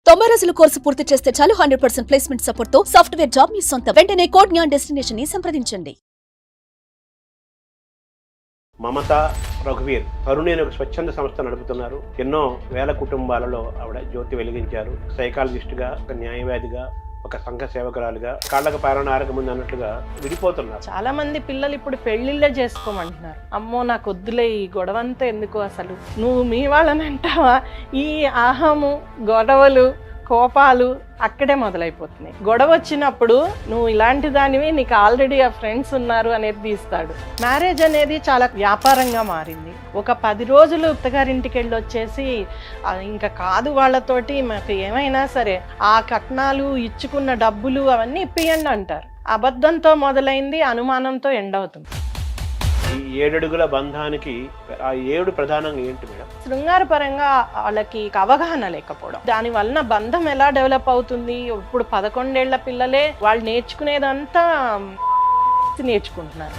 90 రోజుల కోర్సు పూర్తి చేస్తే చాలు 100% ప్లేస్మెంట్ సపోర్ట్ తో సాఫ్ట్వేర్ జాబ్ మీ సొంతం. వెంటనే కోడ్ జ్ఞాన్ డెస్టినేషన్ ని సంప్రదించండి. మమత రఘువీర్ తరుణి అనే ఒక స్వచ్ఛంద సంస్థ నడుపుతున్నారు. ఎన్నో వేల కుటుంబాలలో ఆవిడ జ్యోతి వెలిగించారు. సైకాలజిస్ట్గా, ఒక న్యాయవాదిగా, ఒక సంఘ సేవకురాలుగా, కాళ్ళకు పాలన ఆరకముందు అన్నట్లుగా విడిపోతున్నారు. చాలా మంది పిల్లలు ఇప్పుడు పెళ్లిళ్ళే చేసుకోమంటున్నారు. అమ్మో నాకు వద్దులే ఈ గొడవంతా ఎందుకు, అసలు నువ్వు మీ వాళ్ళని అంటావా? ఈ ఆహము, గొడవలు, కోపాలు అక్కడే మొదలైపోతున్నాయి. గొడవ వచ్చినప్పుడు నువ్వు ఇలాంటి దానివి, నీకు ఆల్రెడీ ఆ ఫ్రెండ్స్ ఉన్నారు అనేది తీస్తాడు. మ్యారేజ్ అనేది చాలా వ్యాపారంగా మారింది. ఒక 10 రోజులు అత్తగారింటికి వెళ్ళి వచ్చేసి ఇంకా కాదు వాళ్ళతోటి, మాకు ఏమైనా సరే ఆ కట్నాలు, ఇచ్చుకున్న డబ్బులు అవన్నీ ఇప్పియండి అంటారు. అబద్ధంతో మొదలైంది, అనుమానంతో ఎండ్ అవుతుంది. ఈ 7 అడుగుల బంధానికి ఆ 7 ప్రధానంగా ఏంటి మేడం? శృంగారపరంగా వాళ్ళకి అవగాహన లేకపోవడం, దాని వలన బంధం ఎలా డెవలప్ అవుతుంది. ఇప్పుడు 11 ఏళ్ల పిల్లలే వాళ్ళు నేర్చుకునేదంతా నేర్చుకుంటున్నారు.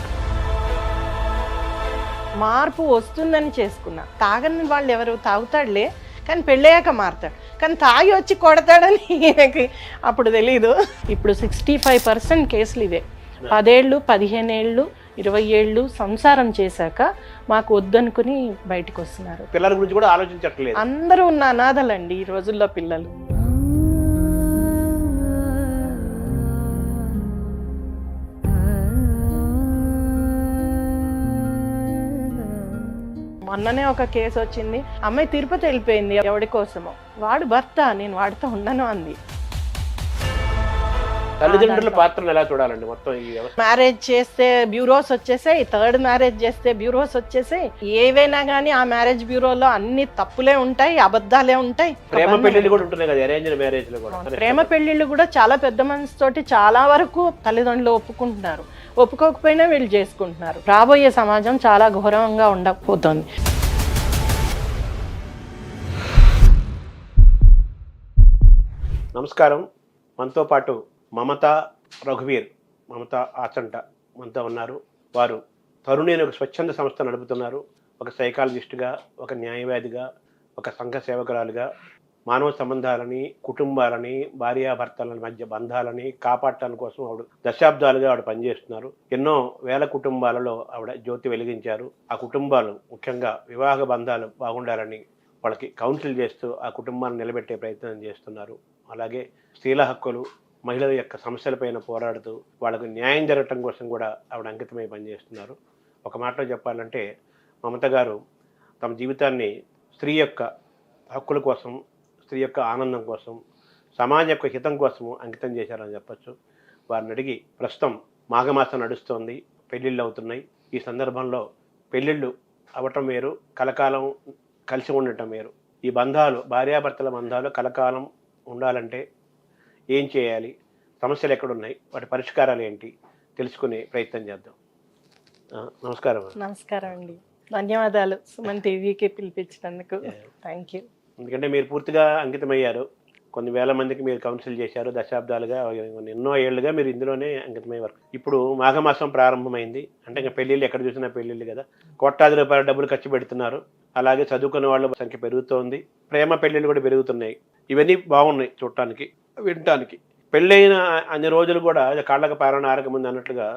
మార్పు వస్తుందని చేసుకున్నా. తాగని వాళ్ళు ఎవరు, తాగుతాడులే కానీ పెళ్ళయ్యాక మారుతాడు, కానీ తాగి వచ్చి కొడతాడని ఈయనకి అప్పుడు తెలీదు. ఇప్పుడు 65% కేసులు ఇవే. 10 ఏళ్ళు, 15 ఏళ్ళు, 20 ఏళ్ళు సంసారం చేశాక మాకు వద్దనుకుని బయటకు వస్తున్నారు. పిల్లల గురించి కూడా ఆలోచించట్లేదు. అందరూ ఉన్న అనాథలండి ఈ రోజుల్లో పిల్లలు. మొన్ననే ఒక కేసు వచ్చింది. అమ్మాయి తిరుపతి వెళ్ళిపోయింది ఎవడి కోసమో. వాడు భర్త, నేను వాడితో ఉండను అంది. తల్లిదండ్రుల పాత్రను ఎలా చూడాలండి మొత్తం ఈ వ్యవస్థ? మ్యారేజ్ చేస్తే బ్యూరోస్ వచ్చేసాయి, 3rd మ్యారేజ్ చేస్తే బ్యూరోస్ వచ్చేసాయి. ఏవైనా కానీ ఆ మ్యారేజ్ బ్యూరోలో అన్ని తప్పులే ఉంటాయి, అబద్ధాలే ఉంటాయి. ప్రేమ పెళ్లిళ్ళు కూడా ఉంటున్నాయి కదా, అరేంజ్డ్ మ్యారేజ్ లో కూడా. ప్రేమ పెళ్లిళ్ళు కూడా చాలా పెద్ద మనసుతోటి చాలా వరకు తల్లిదండ్రులు ఒప్పుకుంటున్నారు. ఒప్పుకోకపోయినా వీళ్ళు చేసుకుంటున్నారు. రాబోయే సమాజం చాలా ఘోరంగా ఉండకపోతుంది. నమస్కారం. మనతో పాటు మమత రఘువీర్, మమత ఆచంట మనతో ఉన్నారు. వారు తరుణి అనే ఒక స్వచ్ఛంద సంస్థ నడుపుతున్నారు. ఒక సైకాలజిస్ట్గా, ఒక న్యాయవాదిగా, ఒక సంఘ సేవకురాలుగా మానవ సంబంధాలని, కుటుంబాలని, భార్యాభర్తల మధ్య బంధాలని కాపాడటాని కోసం ఆవిడ దశాబ్దాలుగా ఆవిడ పనిచేస్తున్నారు. ఎన్నో వేల కుటుంబాలలో ఆవిడ జ్యోతి వెలిగించారు. ఆ కుటుంబాలు, ముఖ్యంగా వివాహ బంధాలు బాగుండాలని వాళ్ళకి కౌన్సిల్ చేస్తూ ఆ కుటుంబాన్ని నిలబెట్టే ప్రయత్నం చేస్తున్నారు. అలాగే స్త్రీల హక్కులు, మహిళల యొక్క సమస్యలపైన పోరాడుతూ వాళ్ళకు న్యాయం జరగటం కోసం కూడా ఆవిడ అంకితమై పనిచేస్తున్నారు. ఒక మాటలో చెప్పాలంటే మమత గారు తమ జీవితాన్ని స్త్రీ యొక్క హక్కుల కోసం, స్త్రీ యొక్క ఆనందం కోసం, సమాజం యొక్క హితం కోసము అంకితం చేశారని చెప్పచ్చు. వారిని అడిగి, ప్రస్తుతం మాఘమాసం నడుస్తోంది, పెళ్ళిళ్ళు అవుతున్నాయి. ఈ సందర్భంలో పెళ్ళిళ్ళు అవ్వటం వేరు, కలకాలం కలిసి ఉండటం వేరు. ఈ బంధాలు, భార్యాభర్తల బంధాలు కలకాలం ఉండాలంటే ఏం చేయాలి, సమస్యలు ఎక్కడున్నాయి, వాటి పరిష్కారాలు ఏంటి తెలుసుకునే ప్రయత్నం చేద్దాం. నమస్కారం. నమస్కారం అండి, ధన్యవాదాలు సుమన్ టీవీకి పిలిపించినందుకు. Thank you. ఎందుకంటే మీరు పూర్తిగా అంకితమయ్యారు. కొన్ని వేల మందికి మీరు కౌన్సిల్ చేశారు. దశాబ్దాలుగా, ఎన్నో ఏళ్ళుగా మీరు ఇందులోనే అంకితమయ్యే వరకు. ఇప్పుడు మాఘమాసం ప్రారంభమైంది అంటే ఇంకా పెళ్ళిళ్ళు ఎక్కడ చూసినా పెళ్ళిళ్ళు కదా. కోట్లాది రూపాయల డబ్బులు ఖర్చు పెడుతున్నారు. అలాగే చదువుకున్న వాళ్ళ సంఖ్య పెరుగుతోంది. ప్రేమ పెళ్ళిళ్ళు కూడా పెరుగుతున్నాయి. ఇవన్నీ బాగున్నాయి చూడటానికి, వినటానికి. పెళ్ళైన అన్ని రోజులు కూడా కాళ్ళకు పాలన ఆరకముందు అన్నట్లుగా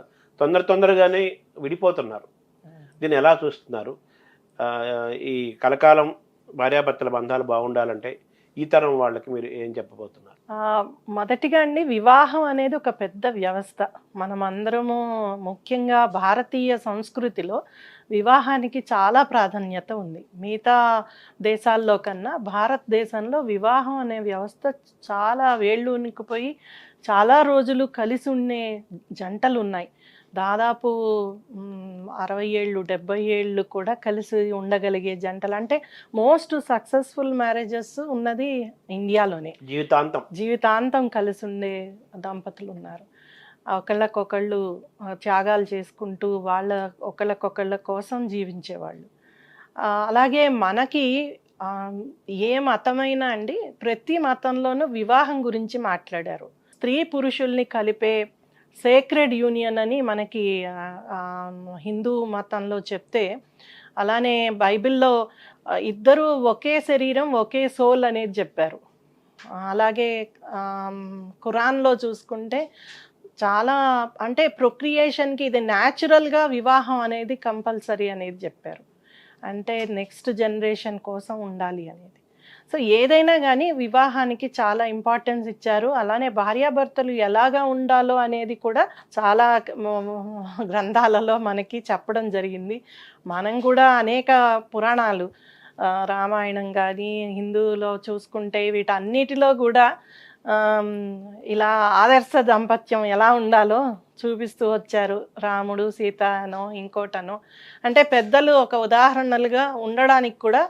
తొందరగానే విడిపోతున్నారు. దీన్ని ఎలా చూస్తున్నారు? ఈ కలకాలం భార్యాభర్తల బంధాలు బాగుండాలంటే ఈ తరం వాళ్ళకి మీరు ఏం చెప్పబోతున్నారు? మొదటిగా అండి, వివాహం అనేది ఒక పెద్ద వ్యవస్థ. మనం అందరము, ముఖ్యంగా భారతీయ సంస్కృతిలో వివాహానికి చాలా ప్రాధాన్యత ఉంది. మిగతా దేశాల్లో కన్నా భారతదేశంలో వివాహం అనే వ్యవస్థ చాలా వేళ్ళు ఉనికిపోయి చాలా రోజులు కలిసి ఉండే జంటలు ఉన్నాయి. దాదాపు 60 ఏళ్ళు, 70 ఏళ్ళు కూడా కలిసి ఉండగలిగే జంటలు, అంటే మోస్ట్ సక్సెస్ఫుల్ మ్యారేజెస్ ఉన్నది ఇండియాలోనే. జీవితాంతం కలిసి ఉండే దంపతులు ఉన్నారు. ఒకళ్ళకొకళ్ళు త్యాగాలు చేసుకుంటూ ఒకళ్ళకొకళ్ళ కోసం జీవించేవాళ్ళు. అలాగే మనకి ఏ మతమైనా అండి, ప్రతి మతంలోనూ వివాహం గురించి మాట్లాడారు. స్త్రీ పురుషుల్ని కలిపే సేక్రెడ్ యూనియన్ అని మనకి హిందూ మతంలో చెప్తే, అలానే బైబిల్లో ఇద్దరు ఒకే శరీరం ఒకే సోల్ అనేది చెప్పారు. అలాగే ఖురాన్లో చూసుకుంటే చాలా అంటే ప్రొక్రియేషన్కి ఇది న్యాచురల్గా వివాహం అనేది కంపల్సరీ అనేది చెప్పారు. అంటే నెక్స్ట్ జనరేషన్ కోసం ఉండాలి అనేది. సో ఏదైనా కానీ వివాహానికి చాలా ఇంపార్టెన్స్ ఇచ్చారు. అలానే భార్యాభర్తలు ఎలాగా ఉండాలో అనేది కూడా చాలా గ్రంథాలలో మనకి చెప్పడం జరిగింది. మనం కూడా అనేక పురాణాలు రామాయణం కానీ హిందువులో చూసుకుంటే వీటన్నిటిలో కూడా ఇలా ఆదర్శ దాంపత్యం ఎలా ఉండాలో చూపిస్తూ వచ్చారు. రాముడు సీతనో ఇంకోటనో అంటే పెద్దలు ఒక ఉదాహరణలుగా ఉండడానికి కూడా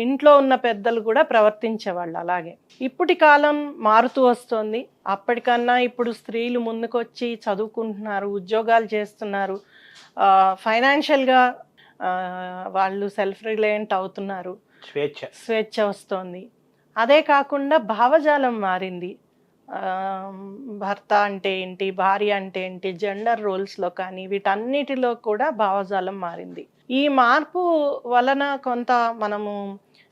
ఇంట్లో ఉన్న పెద్దలు కూడా ప్రవర్తించేవాళ్ళు. అలాగే ఇప్పటి కాలం మారుతూ వస్తుంది. అప్పటికన్నా ఇప్పుడు స్త్రీలు ముందుకొచ్చి చదువుకుంటున్నారు, ఉద్యోగాలు చేస్తున్నారు, ఫైనాన్షియల్గా వాళ్ళు సెల్ఫ్ రిలయంట్ అవుతున్నారు, స్వేచ్ఛ వస్తుంది. అదే కాకుండా భావజాలం మారింది. భర్త అంటే ఏంటి, భార్య అంటే ఏంటి, జెండర్ రోల్స్లో కానీ వీటన్నిటిలో కూడా భావజాలం మారింది. ఈ మార్పు వలన కొంత మనము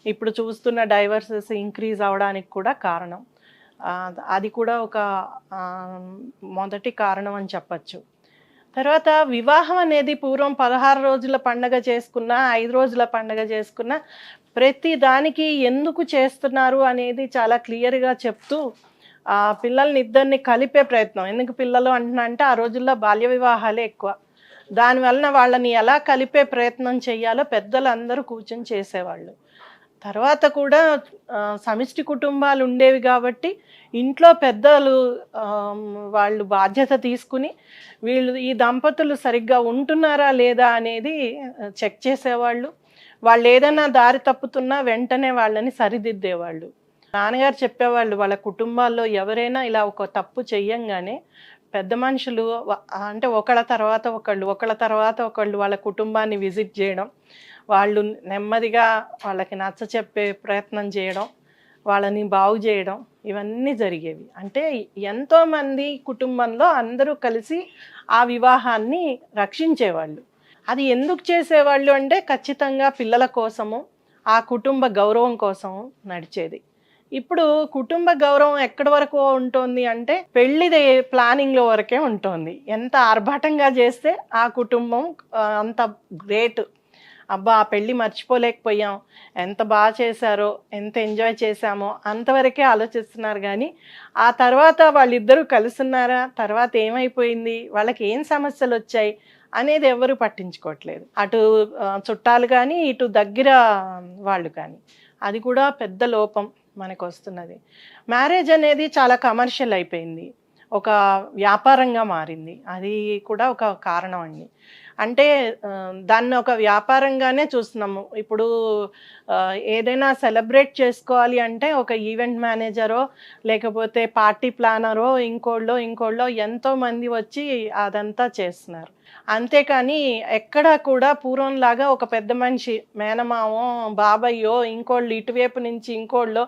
ఇప్పుడు చూస్తున్న డైవర్సెస్ ఇంక్రీజ్ అవడానికి కూడా కారణం. అది కూడా ఒక మొదటి కారణం అని చెప్పచ్చు. తర్వాత వివాహం అనేది పూర్వం 16 రోజుల పండగ చేసుకున్నా, 5 రోజుల పండగ చేసుకున్నా ప్రతి దానికి ఎందుకు చేస్తున్నారు అనేది చాలా క్లియర్గా చెప్తూ పిల్లల్ని ఇద్దరిని కలిపే ప్రయత్నం. ఎందుకు పిల్లలు అంటున్నా అంటే ఆ రోజుల్లో బాల్య వివాహాలే ఎక్కువ. దానివలన వాళ్ళని ఎలా కలిపే ప్రయత్నం చేయాలో పెద్దలందరూ కూర్చొని చేసేవాళ్ళు. తర్వాత కూడా సమిష్టి కుటుంబాలు ఉండేవి కాబట్టి ఇంట్లో పెద్దలు వాళ్ళు బాధ్యత తీసుకుని వీళ్ళు ఈ దంపతులు సరిగ్గా ఉంటున్నారా లేదా అనేది చెక్ చేసేవాళ్ళు. వాళ్ళు ఏదైనా దారి తప్పుతున్నా వెంటనే వాళ్ళని సరిదిద్దేవాళ్ళు. నాన్నగారు చెప్పేవాళ్ళు వాళ్ళ కుటుంబాల్లో ఎవరైనా ఇలా ఒక తప్పు చెయ్యంగానే పెద్ద మనుషులు అంటే ఒకళ్ళ తర్వాత ఒకళ్ళు వాళ్ళ కుటుంబాన్ని విజిట్ చేయడం, వాళ్ళు నెమ్మదిగా వాళ్ళకి నచ్చ చెప్పే ప్రయత్నం చేయడం, వాళ్ళని బాగు చేయడం ఇవన్నీ జరిగేవి. అంటే ఎంతోమంది కుటుంబంలో అందరూ కలిసి ఆ వివాహాన్ని రక్షించేవాళ్ళు. అది ఎందుకు చేసేవాళ్ళు అంటే ఖచ్చితంగా పిల్లల కోసము, ఆ కుటుంబ గౌరవం కోసము నడిచేది. ఇప్పుడు కుటుంబ గౌరవం ఎక్కడి వరకు ఉంటుంది అంటే పెళ్లిది ప్లానింగ్లో వరకే ఉంటుంది. ఎంత ఆర్భాటంగా చేస్తే ఆ కుటుంబం అంత గ్రేట్. అబ్బా ఆ పెళ్ళి మర్చిపోలేకపోయాం, ఎంత బాగా చేశారో, ఎంత ఎంజాయ్ చేశామో అంతవరకే ఆలోచిస్తున్నారు. కానీ ఆ తర్వాత వాళ్ళిద్దరూ కలుస్తున్నారా, తర్వాత ఏమైపోయింది, వాళ్ళకి ఏం సమస్యలు వచ్చాయి అనేది ఎవరు పట్టించుకోవట్లేదు. అటు చుట్టాలు కానీ ఇటు దగ్గర వాళ్ళు కానీ. అది కూడా పెద్ద లోపం మనకు వస్తున్నది. మ్యారేజ్ అనేది చాలా కమర్షియల్ అయిపోయింది, ఒక వ్యాపారంగా మారింది. అది కూడా ఒక కారణం అండి. అంటే దాన్ని ఒక వ్యాపారంగానే చూస్తున్నాము. ఇప్పుడు ఏదైనా సెలబ్రేట్ చేసుకోవాలి అంటే ఒక ఈవెంట్ మేనేజరో లేకపోతే పార్టీ ప్లానరో ఇంకోళ్ళో ఎంతోమంది వచ్చి అదంతా చేస్తున్నారు. అంతేకాని ఎక్కడా కూడా పూర్వంలాగా ఒక పెద్ద మనిషి మేనమామో బాబాయ్యో ఇంకోళ్ళు ఇటువైపు నుంచి ఇంకోళ్ళు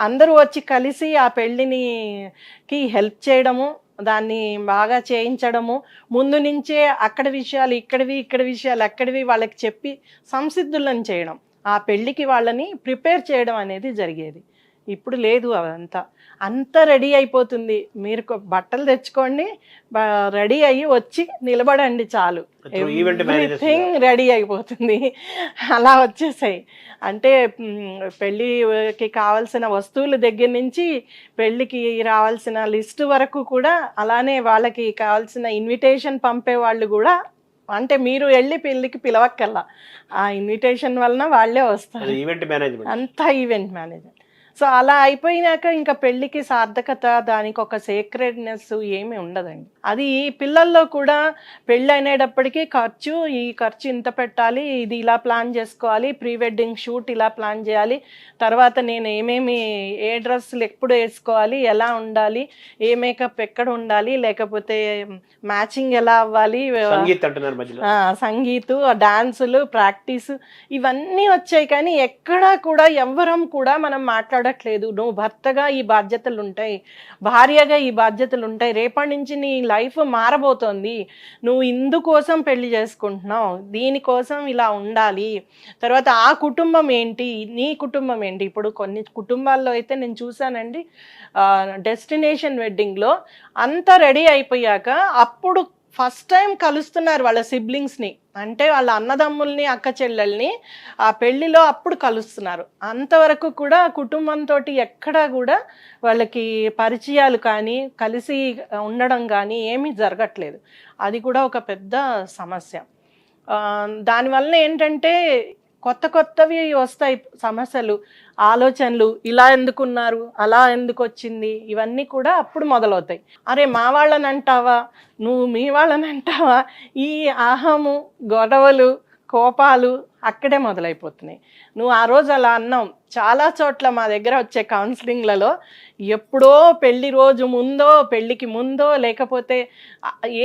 అందరూ వచ్చి కలిసి ఆ పెళ్ళికి హెల్ప్ చేయడము, దాన్ని బాగా చేయించడము, ముందు నుంచే అక్కడ విషయాలు ఇక్కడ విషయాలు అక్కడివి వాళ్ళకి చెప్పి సంసిద్ధులను చేయడం, ఆ పెళ్ళికి వాళ్ళని ప్రిపేర్ చేయడం అనేది జరిగేది. ఇప్పుడు లేదు. అదంతా అంతా రెడీ అయిపోతుంది, మీరు బట్టలు తెచ్చుకోండి, రెడీ అయ్యి వచ్చి నిలబడండి చాలు, ఎవ్రీథింగ్ రెడీ అయిపోతుంది. అలా వచ్చేసాయి. అంటే పెళ్ళికి కావాల్సిన వస్తువుల దగ్గర నుంచి పెళ్ళికి రావాల్సిన లిస్టు వరకు కూడా అలానే వాళ్ళకి కావాల్సిన ఇన్విటేషన్ పంపే వాళ్ళు కూడా, అంటే మీరు వెళ్ళి పెళ్ళికి పిలవక్కల్లా, ఆ ఇన్విటేషన్ వలన వాళ్ళే వస్తారు. అంతా ఈవెంట్ మేనేజ్మెంట్. సో అలా అయిపోయినాక ఇంకా పెళ్ళికి సార్థకత, దానికి ఒక సేక్రెడ్నెస్ ఏమీ ఉండదండి. అది పిల్లల్లో కూడా పెళ్ళి అనేటప్పటికీ ఈ ఖర్చు ఇంత పెట్టాలి, ఇది ఇలా ప్లాన్ చేసుకోవాలి, ప్రీ వెడ్డింగ్ షూట్ ఇలా ప్లాన్ చేయాలి, తర్వాత నేను ఏ డ్రెస్సులు ఎప్పుడు వేసుకోవాలి, ఎలా ఉండాలి, ఏ మేకప్ ఎక్కడ ఉండాలి, లేకపోతే మ్యాచింగ్ ఎలా అవ్వాలి, సంగీతు, డాన్సులు, ప్రాక్టీసు ఇవన్నీ వచ్చాయి. కానీ ఎక్కడా కూడా ఎవ్వరం కూడా మనం మాట్లాడట్లేదు, నువ్వు భర్తగా ఈ బాధ్యతలు ఉంటాయి, భార్యగా ఈ బాధ్యతలు ఉంటాయి, రేపటి నుంచి నీ లైఫ్ మారబోతోంది, నువ్వు ఇందుకోసం పెళ్లి చేసుకుంటున్నావు, దీనికోసం ఇలా ఉండాలి, తర్వాత ఆ కుటుంబం ఏంటి, నీ కుటుంబం ఏంటి. ఇప్పుడు కొన్ని కుటుంబాల్లో అయితే నేను చూసానండి, డెస్టినేషన్ వెడ్డింగ్లో అంతా రెడీ అయిపోయాక అప్పుడు ఫస్ట్ టైం కలుస్తున్నారు వాళ్ళ సిబ్లింగ్స్ని, అంటే వాళ్ళ అన్నదమ్ముల్ని అక్క చెల్లెల్ని ఆ పెళ్లిలో అప్పుడు కలుస్తున్నారు. అంతవరకు కూడా కుటుంబంతో ఎక్కడా కూడా వాళ్ళకి పరిచయాలు కానీ కలిసి ఉండడం కానీ ఏమీ జరగట్లేదు. అది కూడా ఒక పెద్ద సమస్య. దానివల్ల ఏంటంటే కొత్త కొత్తవి వస్తాయి సమస్యలు, ఆలోచనలు, ఇలా ఎందుకున్నారు, అలా ఎందుకు వచ్చింది, ఇవన్నీ కూడా అప్పుడు మొదలవుతాయి. అరే మా వాళ్ళని అంటావా, నువ్వు మీ వాళ్ళని అంటావా, ఈ అహము, గొడవలు, కోపాలు అక్కడే మొదలైపోతున్నాయి. నువ్వు ఆ రోజు అలా అన్నావు. చాలా చోట్ల మా దగ్గర వచ్చే కౌన్సిలింగ్లలో ఎప్పుడో పెళ్లి రోజు ముందో, పెళ్లికి ముందో, లేకపోతే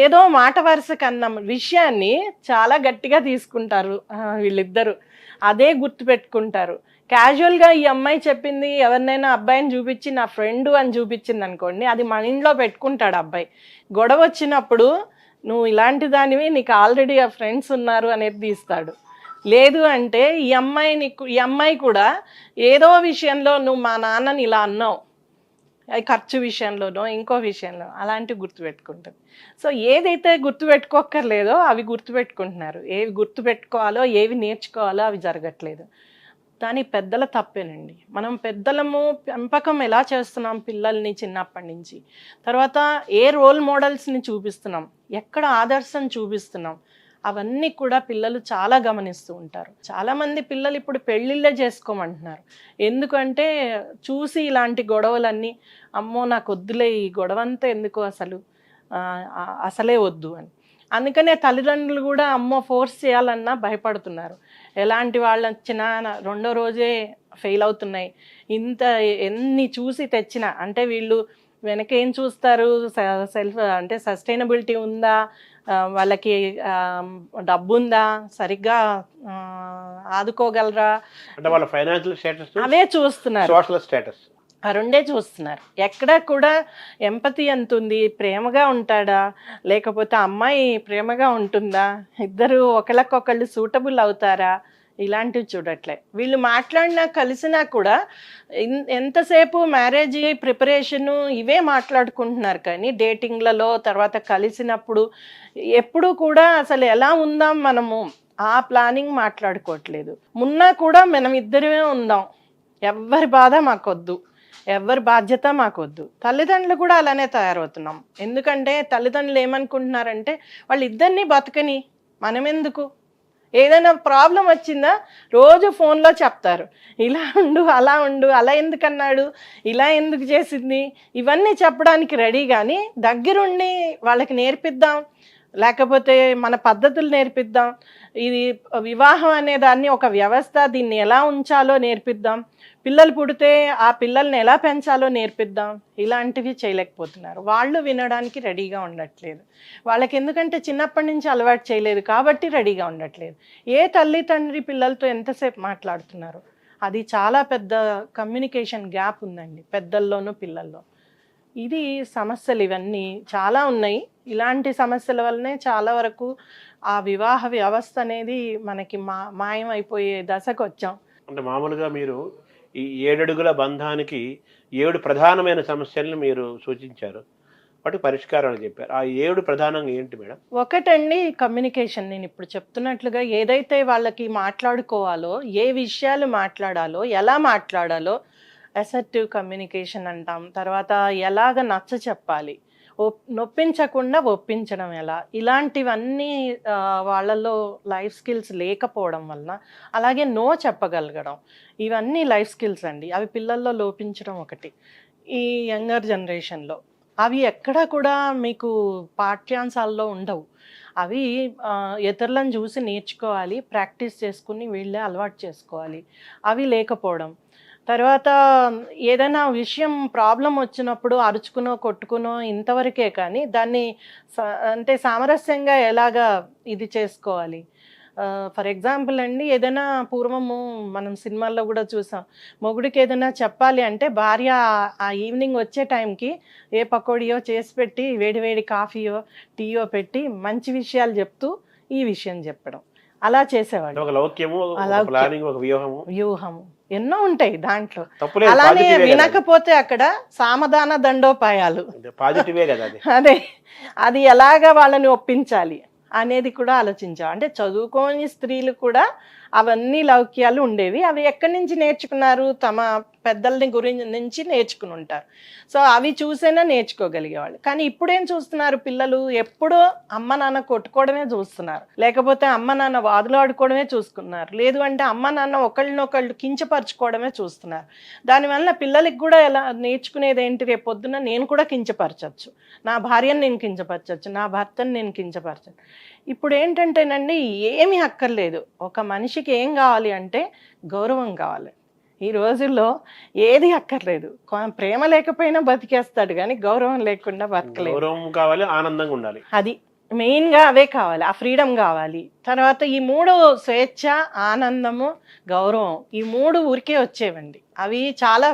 ఏదో మాట వరుసకు అన్న విషయాన్ని చాలా గట్టిగా తీసుకుంటారు వీళ్ళిద్దరు. అదే గుర్తుపెట్టుకుంటారు. క్యాజువల్గా ఈ అమ్మాయి చెప్పింది ఎవరినైనా అబ్బాయిని చూపించి నా ఫ్రెండు అని చూపించింది అనుకోండి, అది మన ఇంట్లో పెట్టుకుంటాడు అబ్బాయి. గొడవ వచ్చినప్పుడు నువ్వు ఇలాంటి దానివి, నీకు ఆల్రెడీ ఆ ఫ్రెండ్స్ ఉన్నారు అనేది తీస్తాడు. లేదు అంటే ఈ అమ్మాయి కూడా ఏదో విషయంలో నువ్వు మా నాన్నని ఇలా అన్నావు, అది ఖర్చు విషయంలోనో ఇంకో విషయంలో అలాంటివి గుర్తుపెట్టుకుంటుంది. సో ఏదైతే గుర్తుపెట్టుకోక్కర్లేదో అవి గుర్తుపెట్టుకుంటున్నారు, ఏవి గుర్తుపెట్టుకోవాలో ఏవి నేర్చుకోవాలో అవి జరగట్లేదు. దాని పెద్దల తప్పేనండి. మనం పెద్దలము పెంపకం ఎలా చేస్తున్నాం పిల్లల్ని చిన్నప్పటి నుంచి, తర్వాత ఏ రోల్ మోడల్స్ని చూపిస్తున్నాం, ఎక్కడ ఆదర్శం చూపిస్తున్నాం, అవన్నీ కూడా పిల్లలు చాలా గమనిస్తూ ఉంటారు. చాలామంది పిల్లలు ఇప్పుడు పెళ్ళిళ్ళే చేసుకోమంటున్నారు. ఎందుకంటే చూసి ఇలాంటి గొడవలన్నీ, అమ్మో నాకు వద్దులే ఈ గొడవంతా ఎందుకు, అసలే వద్దు అని. అందుకనే తల్లిదండ్రులు కూడా అమ్మో ఫోర్స్ చేయాలన్నా భయపడుతున్నారు. ఎలాంటి వాళ్ళు వచ్చినా రెండో రోజే ఫెయిల్ అవుతున్నాయి. ఎన్ని చూసి తెచ్చినా, అంటే వీళ్ళు వెనక ఏం చూస్తారు, సెల్ఫ్ అంటే సస్టైనబిలిటీ ఉందా, వాళ్ళకి డబ్బు ఉందా, సరిగ్గా ఆదుకోగలరా, అంటే వాళ్ళ ఫైనాన్షియల్ స్టేటస్, అవే చూస్తున్నారు, సోషల్ స్టేటస్, ఆ రెండే చూస్తున్నారు. ఎక్కడ కూడా ఎంపతి ఎంత ఉంది, ప్రేమగా ఉంటాడా, లేకపోతే అమ్మాయి ప్రేమగా ఉంటుందా, ఇద్దరు ఒకళ్ళకొకళ్ళు సూటబుల్ అవుతారా, ఇలాంటివి చూడట్లే. వీళ్ళు మాట్లాడినా కలిసినా కూడా ఎంతసేపు మ్యారేజ్ ప్రిపరేషను ఇవే మాట్లాడుకుంటున్నారు, కానీ డేటింగ్లలో తర్వాత కలిసినప్పుడు ఎప్పుడు కూడా అసలు ఎలా ఉందాం మనము ఆ ప్లానింగ్ మాట్లాడుకోవట్లేదు. మున్నా కూడా మనం ఇద్దరమే ఉందాం, ఎవ్వరి బాధ మాకొద్దు, ఎవరి బాధ్యత మాకొద్దు. తల్లిదండ్రులు కూడా అలానే తయారవుతున్నాం. ఎందుకంటే తల్లిదండ్రులు ఏమనుకుంటున్నారంటే వాళ్ళిద్దరినీ బతకని మనమెందుకు, ఏదైనా ప్రాబ్లం వచ్చిందా రోజు ఫోన్లో చెప్తారు, ఇలా ఉండు అలా ఉండు, అలా ఎందుకన్నాడు, ఇలా ఎందుకు చేసింది, ఇవన్నీ చెప్పడానికి రెడీ. కానీ దగ్గరుండి వాళ్ళకి నేర్పిద్దాం, లేకపోతే మన పద్ధతులు నేర్పిద్దాం, ఇది వివాహం అనే దాన్ని ఒక వ్యవస్థ, దీన్ని ఎలా ఉంచాలో నేర్పిద్దాం, పిల్లలు పుడితే ఆ పిల్లల్ని ఎలా పెంచాలో నేర్పిద్దాం, ఇలాంటివి చేయలేకపోతున్నారు. వాళ్ళు వినడానికి రెడీగా ఉండట్లేదు. వాళ్ళకి ఎందుకంటే చిన్నప్పటి నుంచి అలవాటు చేయలేదు కాబట్టి రెడీగా ఉండట్లేదు. ఏ తల్లి తండ్రి పిల్లలతో ఎంతసేపు మాట్లాడుతున్నారు, అది చాలా పెద్ద కమ్యూనికేషన్ గ్యాప్ ఉందండి పెద్దల్లోనూ పిల్లల్లో. ఇది సమస్యలు ఇవన్నీ చాలా ఉన్నాయి. ఇలాంటి సమస్యల వల్లనే చాలా వరకు ఆ వివాహ వ్యవస్థ అనేది మనకి మాయం అయిపోయే దశకు వచ్చాం. అంటే మామూలుగా మీరు ఈ 7 అడుగుల బంధానికి 7 ప్రధానమైన సమస్యలను మీరు సూచించారు, వాటి పరిష్కారాలు చెప్పారు. ఆ 7 ప్రధానంగా ఏంటి మేడం? ఒకటండి కమ్యూనికేషన్. నేను ఇప్పుడు చెప్తున్నట్లుగా ఏదైతే వాళ్ళకి మాట్లాడుకోవాలో, ఏ విషయాలు మాట్లాడాలో, ఎలా మాట్లాడాలో అసర్టివ్ కమ్యూనికేషన్ అంటాం. తర్వాత ఎలాగ నచ్చ చెప్పాలి, నొప్పించకుండా ఒప్పించడం ఎలా, ఇలాంటివన్నీ వాళ్ళలో లైఫ్ స్కిల్స్ లేకపోవడం వలన, అలాగే నో చెప్పగలగడం, ఇవన్నీ లైఫ్ స్కిల్స్ అండి. అవి పిల్లల్లో లోపించడం ఒకటి ఈ యంగర్ జనరేషన్లో. అవి ఎక్కడ కూడా మీకు పాఠ్యాంశాల్లో ఉండవు. అవి ఇతరులను చూసి నేర్చుకోవాలి, ప్రాక్టీస్ చేసుకుని వీళ్ళే అలవాటు చేసుకోవాలి. అవి లేకపోవడం. తర్వాత ఏదైనా విషయం ప్రాబ్లం వచ్చినప్పుడు అరుచుకునో కొట్టుకునో ఇంతవరకే, కానీ దాన్ని అంటే సామరస్యంగా ఎలాగా ఇది చేసుకోవాలి, ఫర్ ఎగ్జాంపుల్ అండి, ఏదైనా పూర్వము మనం సినిమాల్లో కూడా చూసాం, మొగుడికి ఏదైనా చెప్పాలి అంటే భార్య ఆ ఈవినింగ్ వచ్చే టైంకి ఏ పకోడియో చేసి పెట్టి వేడి వేడి కాఫీయో టీయో పెట్టి మంచి విషయాలు చెప్తూ ఈ విషయం చెప్పడం, అలా చేసేవాడు. ఒక లౌక్యము, ఒక ప్లానింగ్, ఒక వ్యూహము ఎన్నో ఉంటాయి దాంట్లో. తప్పులేదు, అలానే పాజిటివే కదా. వినకపోతే అక్కడ సామధాన దండోపాయాలు. పాజిటివే కదా అది. అదే, అది ఎలాగా వాళ్ళని ఒప్పించాలి అనేది కూడా ఆలోచించాం. అంటే చదువుకోని స్త్రీలు కూడా అవన్నీ లౌక్యాలు ఉండేవి. అవి ఎక్కడి నుంచి నేర్చుకున్నారు? తమ పెద్దల్ని నుంచి నేర్చుకుని ఉంటారు. సో అవి చూసైనా నేర్చుకోగలిగేవాళ్ళు. కానీ ఇప్పుడేం చూస్తున్నారు పిల్లలు? ఎప్పుడో అమ్మ నాన్న కొట్టుకోవడమే చూస్తున్నారు, లేకపోతే అమ్మ నాన్న వాదులు ఆడుకోవడమే చూసుకున్నారు, లేదు అంటే అమ్మ నాన్న ఒకళ్ళనొకళ్ళు కించపరచుకోవడమే చూస్తున్నారు. దానివల్ల పిల్లలకి కూడా ఎలా నేర్చుకునేది ఏంటి? రేపు పొద్దున నేను కూడా కించపరచచ్చు, నా భార్యను నేను కించపరచచ్చు, నా భర్తను నేను కించపరచచ్చు. ఇప్పుడు ఏంటంటేనండి, ఏమీ అక్కర్లేదు. ఒక మనిషికి ఏం కావాలి అంటే గౌరవం కావాలి. ఈ రోజుల్లో ఏది అక్కర్లేదు. ప్రేమ లేకపోయినా బతికేస్తాడు, కానీ గౌరవం లేకుండా బతకలేదు. గౌరవం కావాలి, ఆనందంగా ఉండాలి, అది మెయిన్గా అవే కావాలి. ఆ ఫ్రీడమ్ కావాలి. తర్వాత ఈ 3 స్వేచ్ఛ, ఆనందము, గౌరవం, ఈ 3 ఊరికే వచ్చేవండి. అవి చాలా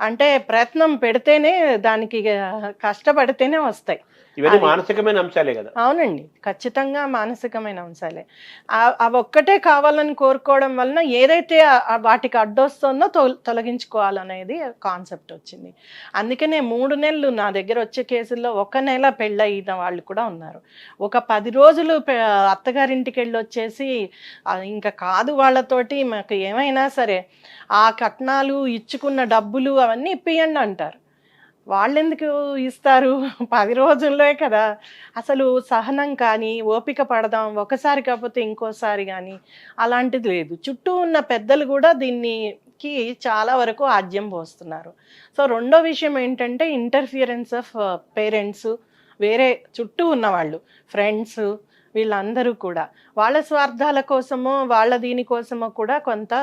అంటే ప్రయత్నం పెడితేనే, దానికి కష్టపడితేనే వస్తాయి. ఇవన్నీ మానసికమైన అంశాలే కదా. అవునండి, ఖచ్చితంగా మానసికమైన అంశాలే. అవి ఒక్కటే కావాలని కోరుకోవడం వలన ఏదైతే వాటికి అడ్డొస్తుందో తొలగించుకోవాలనేది కాన్సెప్ట్ వచ్చింది. అందుకనే 3 నెలలు నా దగ్గర వచ్చే కేసుల్లో 1 నెల పెళ్ళయిన వాళ్ళు కూడా ఉన్నారు. ఒక 10 రోజులు అత్తగారింటికి వెళ్ళి వచ్చేసి ఇంకా కాదు వాళ్ళతోటి, మాకు ఏమైనా సరే ఆ కట్నాలు, ఇచ్చుకున్న డబ్బులు అవన్నీ ఇప్పియండి అంటారు. వాళ్ళెందుకు ఇస్తారు? 10 రోజుల్లో కదా. అసలు సహనం కానీ, ఓపిక పడదాం, ఒకసారి కాకపోతే ఇంకోసారి కానీ అలాంటిది లేదు. చుట్టూ ఉన్న పెద్దలు కూడా దీనికి చాలా వరకు ఆజ్యం పోస్తున్నారు. సో రెండో విషయం ఏంటంటే ఇంటర్ఫియరెన్స్ ఆఫ్ పేరెంట్స్, వేరే చుట్టూ ఉన్నవాళ్ళు, ఫ్రెండ్స్, వీళ్ళందరూ కూడా వాళ్ళ స్వార్థాల కోసమో వాళ్ళ దీనికోసమో కూడా కొంత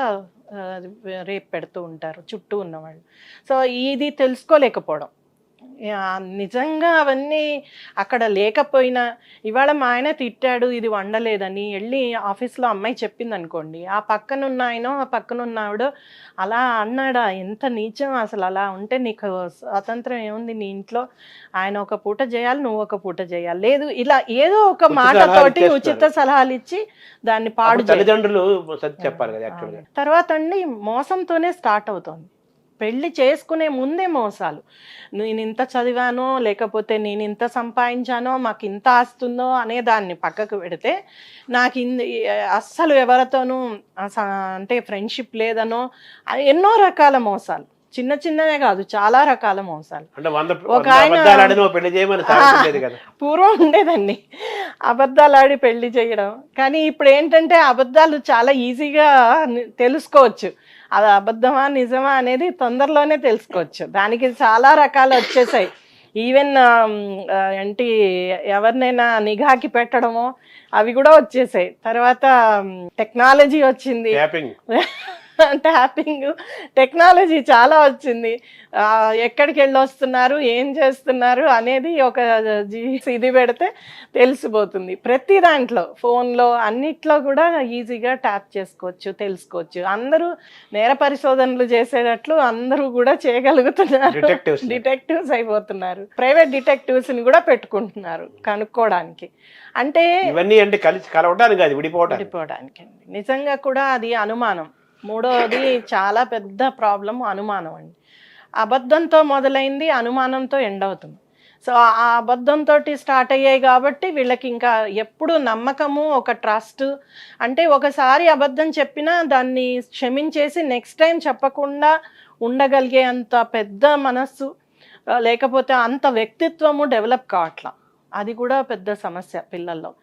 రేపు పెడుతూ ఉంటారు చుట్టూ ఉన్నవాళ్ళు. సో ఇది తెలుసుకోలేకపోవడం, నిజంగా అవన్నీ అక్కడ లేకపోయినా, ఇవాళ మా ఆయన తిట్టాడు ఇది వండలేదని వెళ్ళి ఆఫీస్లో అమ్మాయి చెప్పింది అనుకోండి, ఆ పక్కనున్న ఆయన, ఆ పక్కనున్న ఆవిడ అలా అన్నాడా, ఎంత నీచం అసలు. అలా ఉంటే నీకు స్వాతంత్రం ఏముంది నీ ఇంట్లో? ఆయన ఒక పూట చేయాలి, నువ్వు ఒక పూట చేయాలి, లేదు ఇలా ఏదో ఒక మాటతోటి ఉచిత సలహాలు ఇచ్చి దాన్ని పాడు తల్లిదండ్రులు చెప్పాలి కదా యాక్చువల్గా. తర్వాత అండి మోసంతోనే స్టార్ట్ అవుతుంది. పెళ్లి చేసుకునే ముందే మోసాలు. నేను ఇంత చదివానో, లేకపోతే నేను ఇంత సంపాదించానో, మాకు ఇంత ఆస్తుందో అనే దాన్ని పక్కకు పెడితే, నాకు అస్సలు ఎవరితోనూ అంటే ఫ్రెండ్షిప్ లేదనో, ఎన్నో రకాల మోసాలు, చిన్న చిన్నవే కాదు చాలా రకాల మోసాలు. ఒక ఆయన పూర్వం ఉండేదండి అబద్ధాలు ఆడి పెళ్లి చేయడం, కానీ ఇప్పుడు ఏంటంటే అబద్ధాలు చాలా ఈజీగా తెలుసుకోవచ్చు. అది అబద్ధమా నిజమా అనేది తొందరలోనే తెలుసుకోవచ్చు. దానికి చాలా రకాలు వచ్చేసాయి. ఈవెన్ ఏంటి ఎవరినైనా నిఘాకి పెట్టడమో అవి కూడా వచ్చేసాయి. తర్వాత టెక్నాలజీ వచ్చింది, ట్యాపింగ్ టెక్నాలజీ చాలా వచ్చింది. ఎక్కడికి వెళ్ళి వస్తున్నారు, ఏం చేస్తున్నారు అనేది ఒక ఇది పెడితే తెలిసిపోతుంది. ప్రతి దాంట్లో, ఫోన్లో, అన్నిట్లో కూడా ఈజీగా ట్యాప్ చేసుకోవచ్చు, తెలుసుకోవచ్చు. అందరూ నేర పరిశోధనలు చేసేటట్లు అందరూ కూడా చేయగలుగుతున్నారు, డిటెక్టివ్స్ అయిపోతున్నారు. ప్రైవేట్ డిటెక్టివ్స్ని కూడా పెట్టుకుంటున్నారు కనుక్కోవడానికి. అంటే ఇవన్నీ అంటే కలిసి కలవడానికి కాదు, విడిపోవడానికి అండి. నిజంగా కూడా అది అనుమానం. మూడవది చాలా పెద్ద ప్రాబ్లం అనుమానం అండి. అబద్ధంతో మొదలైంది, అనుమానంతో ఎండ్ అవుతుంది. సో ఆ అబద్ధంతో స్టార్ట్ అయ్యాయి కాబట్టి వీళ్ళకి ఇంకా ఎప్పుడు నమ్మకము, ఒక ట్రస్ట్. అంటే ఒకసారి అబద్ధం చెప్పినా దాన్ని క్షమించేసి నెక్స్ట్ టైం చెప్పకుండా ఉండగలిగే అంత పెద్ద మనస్సు, లేకపోతే అంత వ్యక్తిత్వము డెవలప్ కావట్లా. అది కూడా పెద్ద సమస్య పిల్లల్లో.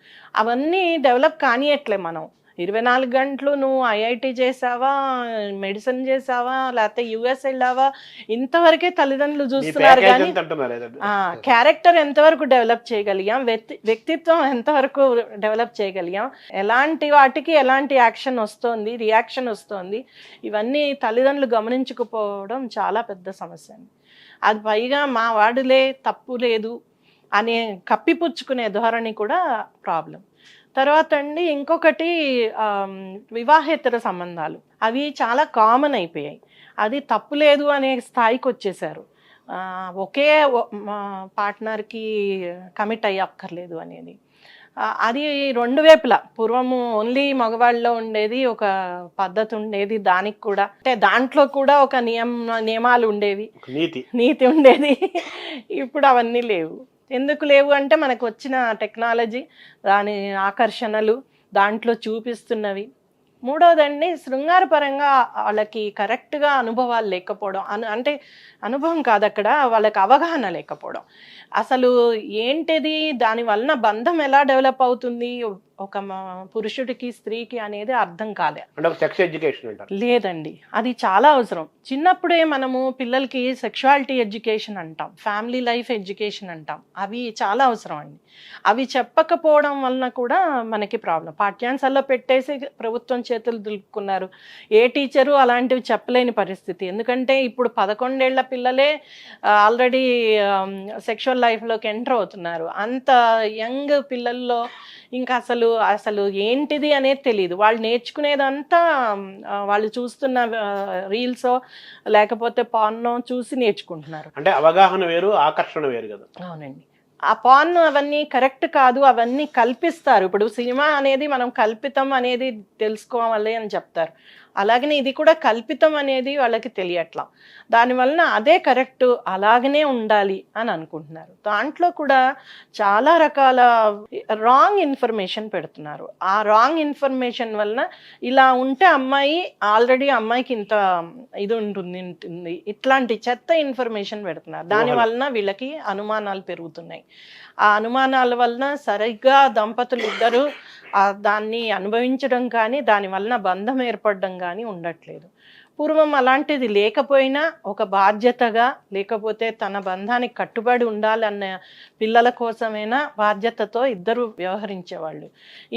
అవన్నీ డెవలప్ కానియట్లే మనం. 24 గంటలు నువ్వు ఐఐటి చేసావా, మెడిసిన్ చేసావా, లేకపోతే యుఎస్ వెళ్ళావా, ఇంతవరకే తల్లిదండ్రులు చూస్తున్నారు. కానీ క్యారెక్టర్ ఎంతవరకు డెవలప్ చేయగలిగాం, వ్యక్తిత్వం ఎంతవరకు డెవలప్ చేయగలిగాం, ఎలాంటి వాటికి ఎలాంటి యాక్షన్ వస్తుంది, రియాక్షన్ వస్తుంది, ఇవన్నీ తల్లిదండ్రులు గమనించకపోవడం చాలా పెద్ద సమస్య అండి. అది పైగా మా వాడులే, తప్పు లేదు అనే కప్పిపుచ్చుకునే ధోరణి కూడా ప్రాబ్లం. తర్వాత అండి ఇంకొకటి వివాహేతర సంబంధాలు అవి చాలా కామన్ అయిపోయాయి. అది తప్పు లేదు అనే స్థాయికి వచ్చేసారు. ఒకే పార్ట్నర్కి కమిట్ అయ్యక్కర్లేదు అనేది. అది రెండు వైపులా. పూర్వము ఓన్లీ మగవాళ్ళలో ఉండేది ఒక పద్ధతి ఉండేది, దానికి కూడా అంటే దాంట్లో కూడా ఒక నియమాలు ఉండేవి, నీతి ఉండేది. ఇప్పుడు అవన్నీ లేవు. ఎందుకు లేవు అంటే మనకు వచ్చిన టెక్నాలజీ, దాని ఆకర్షణలు, దాంట్లో చూపిస్తున్నవి. మూడోదండి, శృంగారపరంగా వాళ్ళకి కరెక్ట్గా అనుభవాలు లేకపోవడం. అంటే అనుభవం కాదు, అక్కడ వాళ్ళకి అవగాహన లేకపోవడం. అసలు ఏంటిది, దాని వలన బంధం ఎలా డెవలప్ అవుతుంది ఒక పురుషుడికి స్త్రీకి అనేది అర్థం కాలే. సెక్స్ ఎడ్యుకేషన్ లేదండి, అది చాలా అవసరం. చిన్నప్పుడే మనము పిల్లలకి సెక్షువాలిటీ ఎడ్యుకేషన్ అంటాం, ఫ్యామిలీ లైఫ్ ఎడ్యుకేషన్ అంటాం. అవి చాలా అవసరం అండి. అవి చెప్పకపోవడం వలన కూడా మనకి ప్రాబ్లం. పాఠ్యాంశాల్లో పెట్టేసి ప్రభుత్వం చేతులు దులుపుకున్నారు. ఏ టీచరు అలాంటివి చెప్పలేని పరిస్థితి. ఎందుకంటే ఇప్పుడు 11 ఏళ్ల పిల్లలే ఆల్రెడీ సెక్షువల్ లైఫ్లోకి ఎంటర్ అవుతున్నారు. అంత యంగ్ పిల్లల్లో ఇంకా అసలు ఏంటిది అనేది తెలియదు. వాళ్ళు నేర్చుకునేదంతా వాళ్ళు చూస్తున్న రీల్సో లేకపోతే పార్నో చూసి నేర్చుకుంటున్నారు. అంటే అవగాహన వేరు, ఆకర్షణ వేరు కదా. అవునండి. ఆ పార్న్ అవన్నీ కరెక్ట్ కాదు, అవన్నీ కల్పిస్తారు. ఇప్పుడు సినిమా అనేది మనం కల్పితం అనేది తెలుసుకోవాలి అని చెప్తారు. అలాగనే ఇది కూడా కల్పితం అనేది వాళ్ళకి తెలియట్లా. దానివలన అదే కరెక్ట్, అలాగనే ఉండాలి అని అనుకుంటున్నారు. దాంట్లో కూడా చాలా రకాల రాంగ్ ఇన్ఫర్మేషన్ పెడుతున్నారు. ఆ రాంగ్ ఇన్ఫర్మేషన్ వలన ఇలా ఉంటే అమ్మాయికి ఇంత ఇది ఉంటుంది, ఇట్లాంటి చెత్త ఇన్ఫర్మేషన్ పెడుతున్నారు. దానివలన వీళ్ళకి అనుమానాలు పెరుగుతున్నాయి. ఆ అనుమానాల వలన సరిగ్గా దంపతులు ఇద్దరు దాన్ని అనుభవించడం కానీ, దాని వలన బంధం ఏర్పడడం కానీ ఉండట్లేదు. పూర్వం అలాంటిది లేకపోయినా ఒక బాధ్యతగా, లేకపోతే తన బంధానికి కట్టుబడి ఉండాలన్న పిల్లల కోసమైనా బాధ్యతతో ఇద్దరు వ్యవహరించేవాళ్ళు.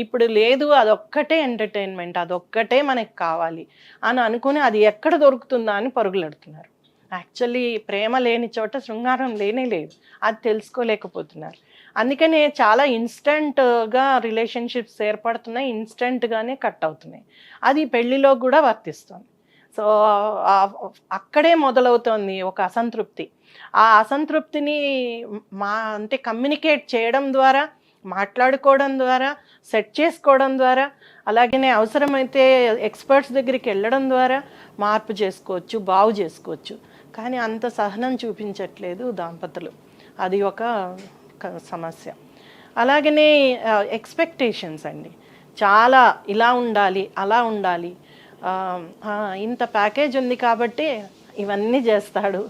ఇప్పుడు లేదు, అదొక్కటే ఎంటర్టైన్మెంట్, అదొక్కటే మనకి కావాలి అని అనుకుని అది ఎక్కడ దొరుకుతుందా అని పరుగులెడుతున్నారు. యాక్చువల్లీ ప్రేమ లేని చోట శృంగారం లేనే లేదు, అది తెలుసుకోలేకపోతున్నారు. అందుకనే చాలా ఇన్స్టెంట్గా రిలేషన్షిప్స్ ఏర్పడుతున్నాయి, ఇన్స్టెంట్గానే కట్ అవుతున్నాయి. అది పెళ్లిలో కూడా వర్తిస్తుంది. సో అక్కడే మొదలవుతోంది ఒక అసంతృప్తి. ఆ అసంతృప్తిని కమ్యూనికేట్ చేయడం ద్వారా, మాట్లాడుకోవడం ద్వారా, సెట్ చేసుకోవడం ద్వారా, అలాగనే అవసరమైతే ఎక్స్పర్ట్స్ దగ్గరికి వెళ్ళడం ద్వారా మార్పు చేసుకోవచ్చు, బాగు చేసుకోవచ్చు. కానీ అంత సహనం చూపించట్లేదు దంపతులు. అది ఒక సమస్య. అలాగనే ఎక్స్పెక్టేషన్స్ అండి, చాలా ఇలా ఉండాలి, అలా ఉండాలి, ఇంత ప్యాకేజ్ ఉంది కాబట్టి ఇవన్నీ చేస్తాడు,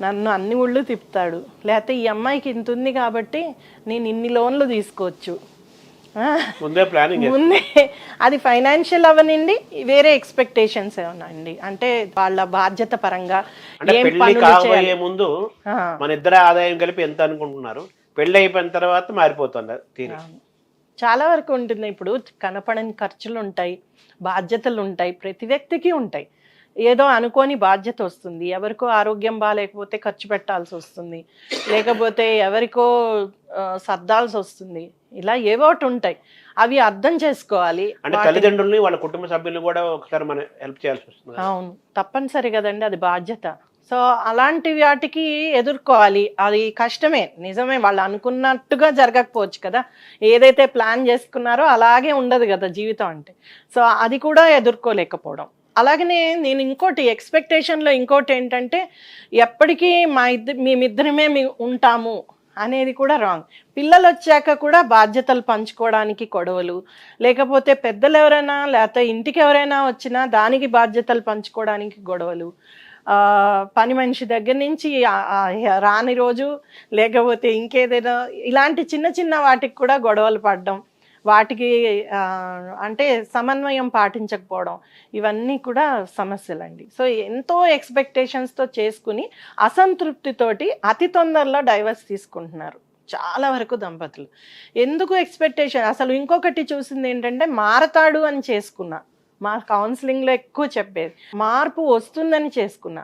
నన్ను అన్ని ఊళ్ళు తిప్పుతాడు, లేకపోతే ఈ అమ్మాయికి ఇంత ఉంది కాబట్టి నేను ఇన్ని లోన్లు తీసుకోవచ్చు. ముందే అది ఫైనాన్షియల్ అవనండి, వేరే ఎక్స్పెక్టేషన్స్ ఏమన్నా అండి, అంటే వాళ్ళ బాధ్యత పరంగా ముందు మన ఇద్దరు ఆదాయం కలిపి ఎంత అనుకుంటున్నారు, పెళ్ళి అయిపోయిన తర్వాత మారిపోతుంది. చాలా వరకు ఉంటుంది. ఇప్పుడు కనపడని ఖర్చులు ఉంటాయి, బాధ్యతలు ఉంటాయి, ప్రతి వ్యక్తికి ఉంటాయి. ఏదో అనుకోని బాధ్యత వస్తుంది, ఎవరికో ఆరోగ్యం బాగాలేకపోతే ఖర్చు పెట్టాల్సి వస్తుంది, లేకపోతే ఎవరికో సర్దాల్సి వస్తుంది, ఇలా ఏవోటి ఉంటాయి. అవి అర్థం చేసుకోవాలి. అంటే తల్లిదండ్రుల్ని, వాళ్ళ కుటుంబ సభ్యులు కూడా ఒకసారి మనం హెల్ప్ చేయాల్సి వస్తుంది. అవును, తప్పనిసరి కదండి, అది బాధ్యత. సో అలాంటి వాటికి ఎదుర్కోవాలి. అది కష్టమే, నిజమే. వాళ్ళు అనుకున్నట్టుగా జరగకపోవచ్చు కదా, ఏదైతే ప్లాన్ చేసుకున్నారో అలాగే ఉండదు కదా జీవితం అంటే. సో అది కూడా ఎదుర్కోలేకపోవడం. అలాగనే నేను ఇంకోటి ఎక్స్పెక్టేషన్లో ఇంకోటి ఏంటంటే, ఎప్పటికీ మేమిద్దరమే ఉంటాము అనేది కూడా రాంగ్. పిల్లలు వచ్చాక కూడా బాధ్యతలు పంచుకోవడానికి గొడవలు, లేకపోతే పెద్దలు ఎవరైనా లేకపోతే ఇంటికి ఎవరైనా వచ్చినా దానికి బాధ్యతలు పంచుకోవడానికి గొడవలు, పని మనిషి దగ్గర నుంచి రాని రోజు, లేకపోతే ఇంకేదైనా ఇలాంటి చిన్న చిన్న వాటికి కూడా గొడవలు పడడం, వాటికి అంటే సమన్వయం పాటించకపోవడం, ఇవన్నీ కూడా సమస్యలండి. సో ఎంతో ఎక్స్పెక్టేషన్స్తో చేసుకుని అసంతృప్తితోటి అతి తొందరలో డైవర్స్ తీసుకుంటున్నారు చాలా వరకు దంపతులు. ఎందుకు ఎక్స్పెక్టేషన్? అసలు ఇంకొకటి చూసింది ఏంటంటే, మారతాడు అని చేసుకున్నా, మా కౌన్సిలింగ్లో ఎక్కువ చెప్పేది మార్పు వస్తుందని చేసుకున్నా.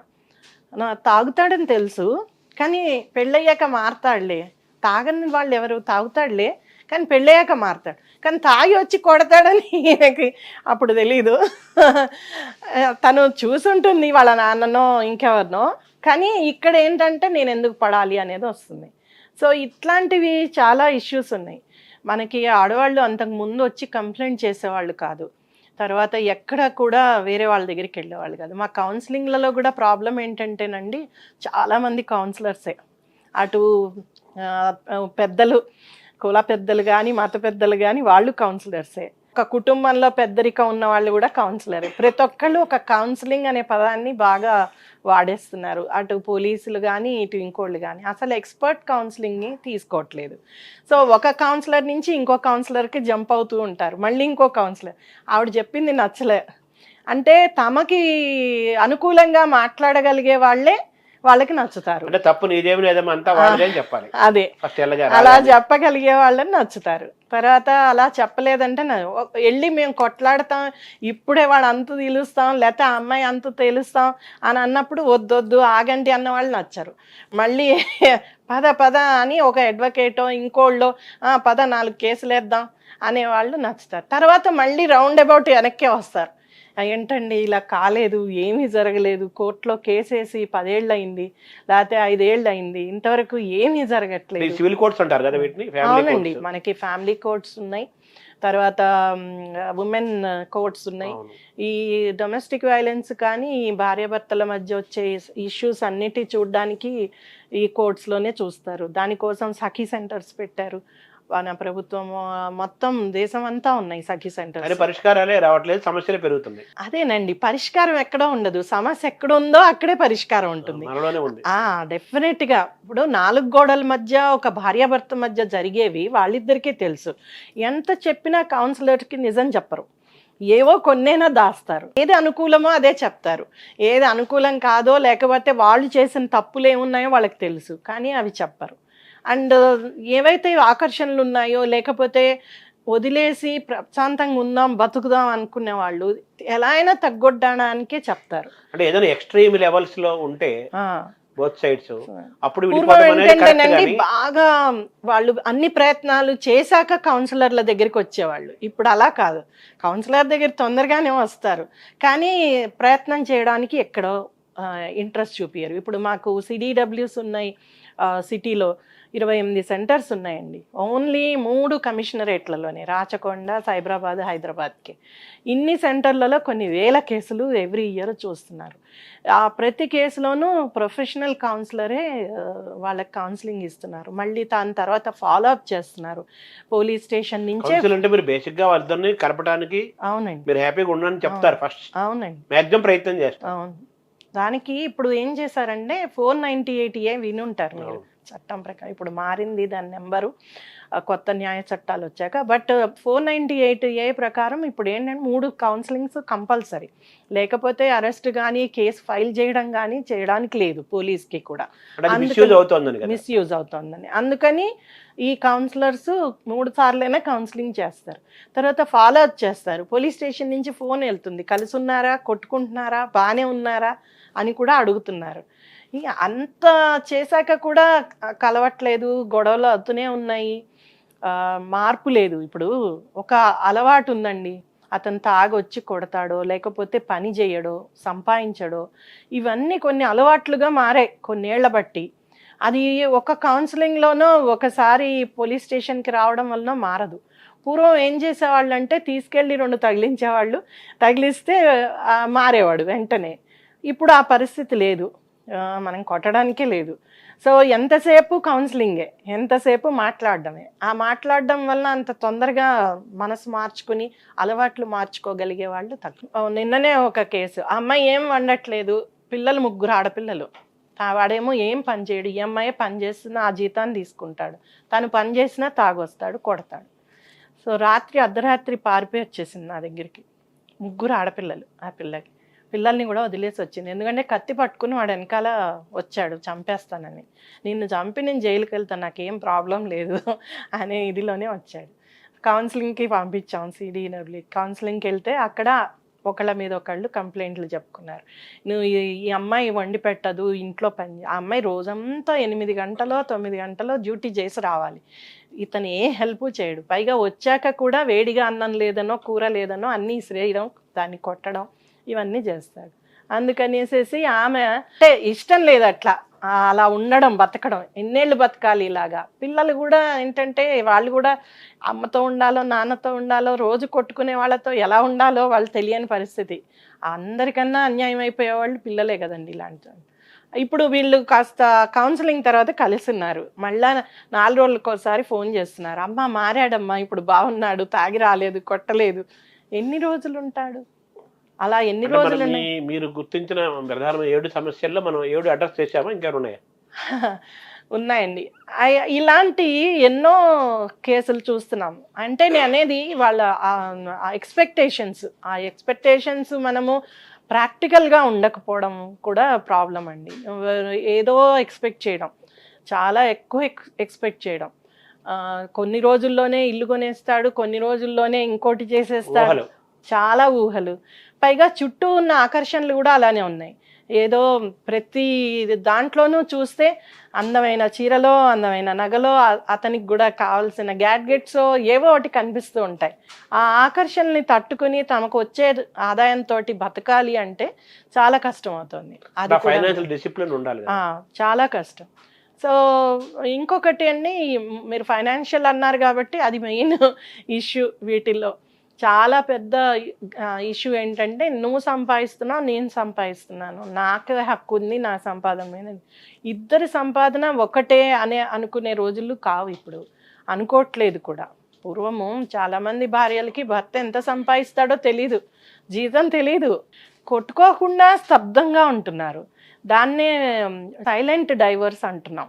తాగుతాడని తెలుసు, కానీ పెళ్ళయ్యాక మారతాడులే, తాగని వాళ్ళు ఎవరు, తాగుతాడులే కానీ పెళ్ళయ్యాక మారుతాడు. కానీ తాగి వచ్చి కొడతాడని ఈయనకి అప్పుడు తెలీదు. తను చూసుంటుంది వాళ్ళ నాన్ననో ఇంకెవరినో, కానీ ఇక్కడ ఏంటంటే నేను ఎందుకు పడాలి అనేది వస్తుంది. సో ఇట్లాంటివి చాలా ఇష్యూస్ ఉన్నాయి. మనకి ఆడవాళ్ళు అంతకు ముందు వచ్చి కంప్లైంట్ చేసేవాళ్ళు కాదు, తర్వాత ఎక్కడ కూడా వేరే వాళ్ళ దగ్గరికి వెళ్ళేవాళ్ళు కాదు. మా కౌన్సిలింగ్లలో కూడా ప్రాబ్లం ఏంటంటేనండి, చాలామంది కౌన్సిలర్సే, అటు పెద్దలు, కుల పెద్దలు కానీ మత పెద్దలు కానీ వాళ్ళు కౌన్సిలర్సే. ఒక కుటుంబంలో పెద్దరికం ఉన్న వాళ్ళు కూడా కౌన్సిలరే. ప్రతి ఒక్కళ్ళు ఒక కౌన్సిలింగ్ అనే పదాన్ని బాగా వాడేస్తున్నారు, అటు పోలీసులు కానీ ఇటు ఇంకోళ్ళు కానీ. అసలు ఎక్స్పర్ట్ కౌన్సిలింగ్ని తీసుకోవట్లేదు. సో ఒక కౌన్సిలర్ నుంచి ఇంకో కౌన్సిలర్కి జంప్ అవుతూ ఉంటారు, మళ్ళీ ఇంకో కౌన్సిలర్ ఆవిడ చెప్పింది నచ్చలే అంటే తమకి అనుకూలంగా మాట్లాడగలిగే వాళ్ళకి నచ్చుతారు. అంటే తప్పు నీదేమి లేదమ్మా, అంతా వాళ్ళదే అని చెప్పాలి. అదే అలా చెప్పగలిగే వాళ్ళని నచ్చుతారు. తర్వాత అలా చెప్పలేదంటే వెళ్ళి మేము కొట్లాడతాం, ఇప్పుడే వాడు అంతు తెలుస్తాం, లేకపోతే ఆ అమ్మాయి అంతు తెలుస్తాం అని అన్నప్పుడు వద్దొద్దు ఆగండి అన్న వాళ్ళు నచ్చరు. మళ్ళీ పద అని ఒక అడ్వకేటో ఇంకోళ్ళో పద 4 కేసులు వేద్దాం అనేవాళ్ళు నచ్చుతారు. తర్వాత మళ్ళీ రౌండ్ అబౌట్ వెనక్కే వస్తారు. ఏంటండి ఇలా కాలేదు, ఏమీ జరగలేదు, కోర్టులో కేసేసి 10 ఏళ్ళు అయింది, లేకపోతే 5 ఏళ్ళు అయింది, ఇంతవరకు ఏమీ జరగట్లేదు. సివిల్ కోర్ట్స్ అంటారు కదా వీటిని. అవునండి, మనకి ఫ్యామిలీ కోర్ట్స్ ఉన్నాయి, తర్వాత ఉమెన్ కోర్ట్స్ ఉన్నాయి. ఈ డొమెస్టిక్ వైలెన్స్ కానీ భార్యాభర్తల మధ్య వచ్చే ఇష్యూస్ అన్నిటి చూడడానికి ఈ కోర్ట్స్లోనే చూస్తారు. దానికోసం సఖీ సెంటర్స్ పెట్టారు మన ప్రభుత్వం, మొత్తం దేశం అంతా ఉన్నాయి సఖీ సెంటర్స్. పరిష్కారాలే రావట్లేదు, సమస్యలు పెరుగుతుంది. అదేనండి, పరిష్కారం ఎక్కడో ఉండదు, సమస్య ఎక్కడుందో అక్కడే పరిష్కారం ఉంటుంది. డెఫినెట్ గా ఇప్పుడు 4 గోడల మధ్య ఒక భార్యాభర్త మధ్య జరిగేవి వాళ్ళిద్దరికీ తెలుసు. ఎంత చెప్పినా కౌన్సిలర్కి నిజం చెప్పరు, ఏవో కొన్నైనా దాస్తారు. ఏది అనుకూలమో అదే చెప్తారు, ఏది అనుకూలం కాదో లేకపోతే వాళ్ళు చేసిన తప్పులు ఏమున్నాయో వాళ్ళకి తెలుసు, కానీ అవి చెప్పరు. అండ్ ఏవైతే ఆకర్షణలు ఉన్నాయో లేకపోతే వదిలేసి ప్రశాంతంగా ఉందాం బతుకుదాం అనుకునే వాళ్ళు ఎలా అయినా తగ్గొట్టడానికే చెప్తారు. అంటే ఏదైనా ఎక్స్ట్రీమ్ లెవెల్స్ లో ఉంటే బోత్ సైడ్స్ అప్పుడు ఏంటంటేనండి, బాగా వాళ్ళు అన్ని ప్రయత్నాలు చేశాక కౌన్సిలర్ల దగ్గరికి వచ్చేవాళ్ళు. ఇప్పుడు అలా కాదు, కౌన్సిలర్ దగ్గర తొందరగానే వస్తారు కానీ ప్రయత్నం చేయడానికి ఎక్కడో ఇంట్రెస్ట్ చూపించరు. ఇప్పుడు మాకు సిడిడబ్ల్యూస్ ఉన్నాయి సిటీలో, 28 సెంటర్స్ ఉన్నాయండి. ఓన్లీ 3 కమిషనరేట్లలోనే, రాచకొండ, సైబరాబాద్, హైదరాబాద్కి. ఇన్ని సెంటర్లలో కొన్ని వేల కేసులు ఎవ్రీ ఇయర్ చూస్తున్నారు. ఆ ప్రతి కేసులోనూ ప్రొఫెషనల్ కౌన్సిలరే వాళ్ళకి కౌన్సిలింగ్ ఇస్తున్నారు, మళ్ళీ దాని తర్వాత ఫాలో అప్ చేస్తున్నారు. పోలీస్ స్టేషన్ నుంచే బేసిక్ గా వాళ్ళని కలపడానికి. అవునండి, మీరు హ్యాపీగా ఉండని చెప్తారు ఫస్ట్. అవునండి, మాక్సిమం ప్రయత్నం చేస్తారు. అవును, దానికి ఇప్పుడు ఏం చేశారంటే 498A వినుంటారు మీరు, చట్టం ప్రకారం ఇప్పుడు మారింది దాని నెంబరు, కొత్త న్యాయ చట్టాలు వచ్చాక. బట్ 498A ప్రకారం ఇప్పుడు ఏంటంటే 3 కౌన్సిలింగ్స్ కంపల్సరీ, లేకపోతే అరెస్ట్ కానీ కేసు ఫైల్ చేయడం కానీ చేయడానికి లేదు పోలీస్కి కూడా, మిస్యూజ్ అవుతుందని. అందుకని ఈ కౌన్సిలర్స్ 3 సార్లైనా కౌన్సిలింగ్ చేస్తారు, తర్వాత ఫాలో అప్ చేస్తారు. పోలీస్ స్టేషన్ నుంచి ఫోన్ వెళ్తుంది, కలిసి ఉన్నారా, కొట్టుకుంటున్నారా, బాగానే ఉన్నారా అని కూడా అడుగుతున్నారు. అంత చేశాక కూడా కలవట్లేదు, గొడవలు అవుతూనే ఉన్నాయి, మార్పు లేదు. ఇప్పుడు ఒక అలవాటు ఉందండి, అతను తాగొచ్చి కొడతాడో లేకపోతే పని చేయడో సంపాదించడో, ఇవన్నీ కొన్ని అలవాట్లుగా మారాయి కొన్నేళ్ల బట్టి. అది ఒక కౌన్సిలింగ్లోనో ఒకసారి పోలీస్ స్టేషన్కి రావడం వలన మారదు. పూర్వం ఏం చేసేవాళ్ళు అంటే తీసుకెళ్ళి 2 తగిలించేవాళ్ళు, తగిలిస్తే మారేవాడు వెంటనే. ఇప్పుడు ఆ పరిస్థితి లేదు, మనం కొట్టడానికే లేదు. సో ఎంతసేపు కౌన్సిలింగే, ఎంతసేపు మాట్లాడడమే. ఆ మాట్లాడడం వల్ల అంత తొందరగా మనసు మార్చుకుని అలవాట్లు మార్చుకోగలిగే వాళ్ళు తక్కువ. నిన్ననే ఒక కేసు, ఆ అమ్మాయి ఏం వండట్లేదు, పిల్లలు 3 ఆడపిల్లలు, వాడేమో ఏం పని చేయడు, ఈ అమ్మాయి పని చేస్తున్నా ఆ జీతాన్ని తీసుకుంటాడు, తను పని చేసినా తాగొస్తాడు, కొడతాడు. సో అర్ధరాత్రి పారిపోయి వచ్చేసింది నా దగ్గరికి, 3 ఆడపిల్లలు. ఆ పిల్లల్ని కూడా వదిలేసి వచ్చింది, ఎందుకంటే కత్తి పట్టుకుని వాడు వెనకాల వచ్చాడు చంపేస్తానని. నిన్ను చంపి నేను జైలుకి వెళ్తాను, నాకేం ప్రాబ్లం లేదు అనే ఇదిలోనే వచ్చాడు. కౌన్సిలింగ్కి పంపించాం, సిడిడబ్ల్యూ కౌన్సిలింగ్కి వెళ్తే అక్కడ ఒకళ్ళ మీద ఒకళ్ళు కంప్లైంట్లు చెప్పుకున్నారు. నువ్వు ఈ అమ్మాయి వండి పెట్టదు, ఇంట్లో పని. ఆ అమ్మాయి రోజంతా 8 గంటలో 9 గంటలో డ్యూటీ చేసి రావాలి. ఇతను ఏ హెల్ప్ చేయడు. పైగా వచ్చాక కూడా వేడిగా అన్నం లేదనో కూర లేదనో అన్నీ ఇసిరేయడం, దాన్ని కొట్టడం ఇవన్నీ చేస్తాడు. అందుకనేసేసి ఆమె అంటే ఇష్టం లేదు అట్లా అలా ఉండడం, బతకడం. ఎన్నేళ్ళు బతకాలి ఇలాగా? పిల్లలు కూడా ఏంటంటే వాళ్ళు కూడా అమ్మతో ఉండాలో నాన్నతో ఉండాలో, రోజు కొట్టుకునే వాళ్ళతో ఎలా ఉండాలో వాళ్ళు తెలియని పరిస్థితి. అందరికన్నా అన్యాయం అయిపోయేవాళ్ళు పిల్లలే కదండి ఇలాంటి. ఇప్పుడు వీళ్ళు కాస్త కౌన్సిలింగ్ తర్వాత కలిసిన్నారు. మళ్ళా 4 రోజులకోసారి ఫోన్ చేస్తున్నారు. అమ్మ మారాడమ్మా, ఇప్పుడు బాగున్నాడు, తాగి రాలేదు, కొట్టలేదు. ఎన్ని రోజులు ఉంటాడు అలా? ఎన్ని రోజులు? మీరు గుర్తించిన ప్రధానమైన 7 సమస్యల్లో మనం 7 అడ్రస్ చేసామా, ఇంకా ఉన్నాయా? ఉన్నాయండి. ఇలాంటి ఎన్నో కేసులు చూస్తున్నాం. అంటే నేను అనేది వాళ్ళ ఎక్స్పెక్టేషన్స్ మనము ప్రాక్టికల్గా ఉండకపోవడం కూడా ప్రాబ్లం అండి. ఏదో ఎక్స్పెక్ట్ చేయడం, చాలా ఎక్కువ ఎక్స్పెక్ట్ చేయడం. కొన్ని రోజుల్లోనే ఇల్లు కొనేస్తాడు, కొన్ని రోజుల్లోనే ఇంకోటి చేసేస్తాడు, చాలా ఊహలు. పైగా చుట్టూ ఉన్న ఆకర్షణలు కూడా అలానే ఉన్నాయి. ఏదో ప్రతి దాంట్లోనూ చూస్తే అందమైన చీరలో, అందమైన నగలో, అతనికి కూడా కావాల్సిన గ్యాడ్గెట్స్ ఏవో ఒకటి కనిపిస్తూ ఉంటాయి. ఆ ఆకర్షణని తట్టుకుని తమకు వచ్చే ఆదాయంతో బతకాలి అంటే చాలా కష్టం అవుతుంది. అది ఫైనాన్షియల్ డిసిప్లిన్ ఉండాలి, చాలా కష్టం. సో ఇంకొకటి అండి, మీరు ఫైనాన్షియల్ అన్నారు కాబట్టి అది మెయిన్ ఇష్యూ. వీటిల్లో చాలా పెద్ద ఇష్యూ ఏంటంటే, నువ్వు సంపాదిస్తున్నావు, నేను సంపాదిస్తున్నాను, నాకు హక్కు ఉంది నా సంపాదన మీద. ఇద్దరి సంపాదన ఒకటే అనుకునే రోజులు కావు ఇప్పుడు, అనుకోవట్లేదు కూడా. పూర్వము చాలామంది భార్యలకి భర్త ఎంత సంపాదిస్తాడో తెలీదు, జీతం తెలీదు, కొట్టుకోకుండా స్తబ్దంగా ఉంటున్నారు. దాన్నే సైలెంట్ డైవర్స్ అంటున్నాం.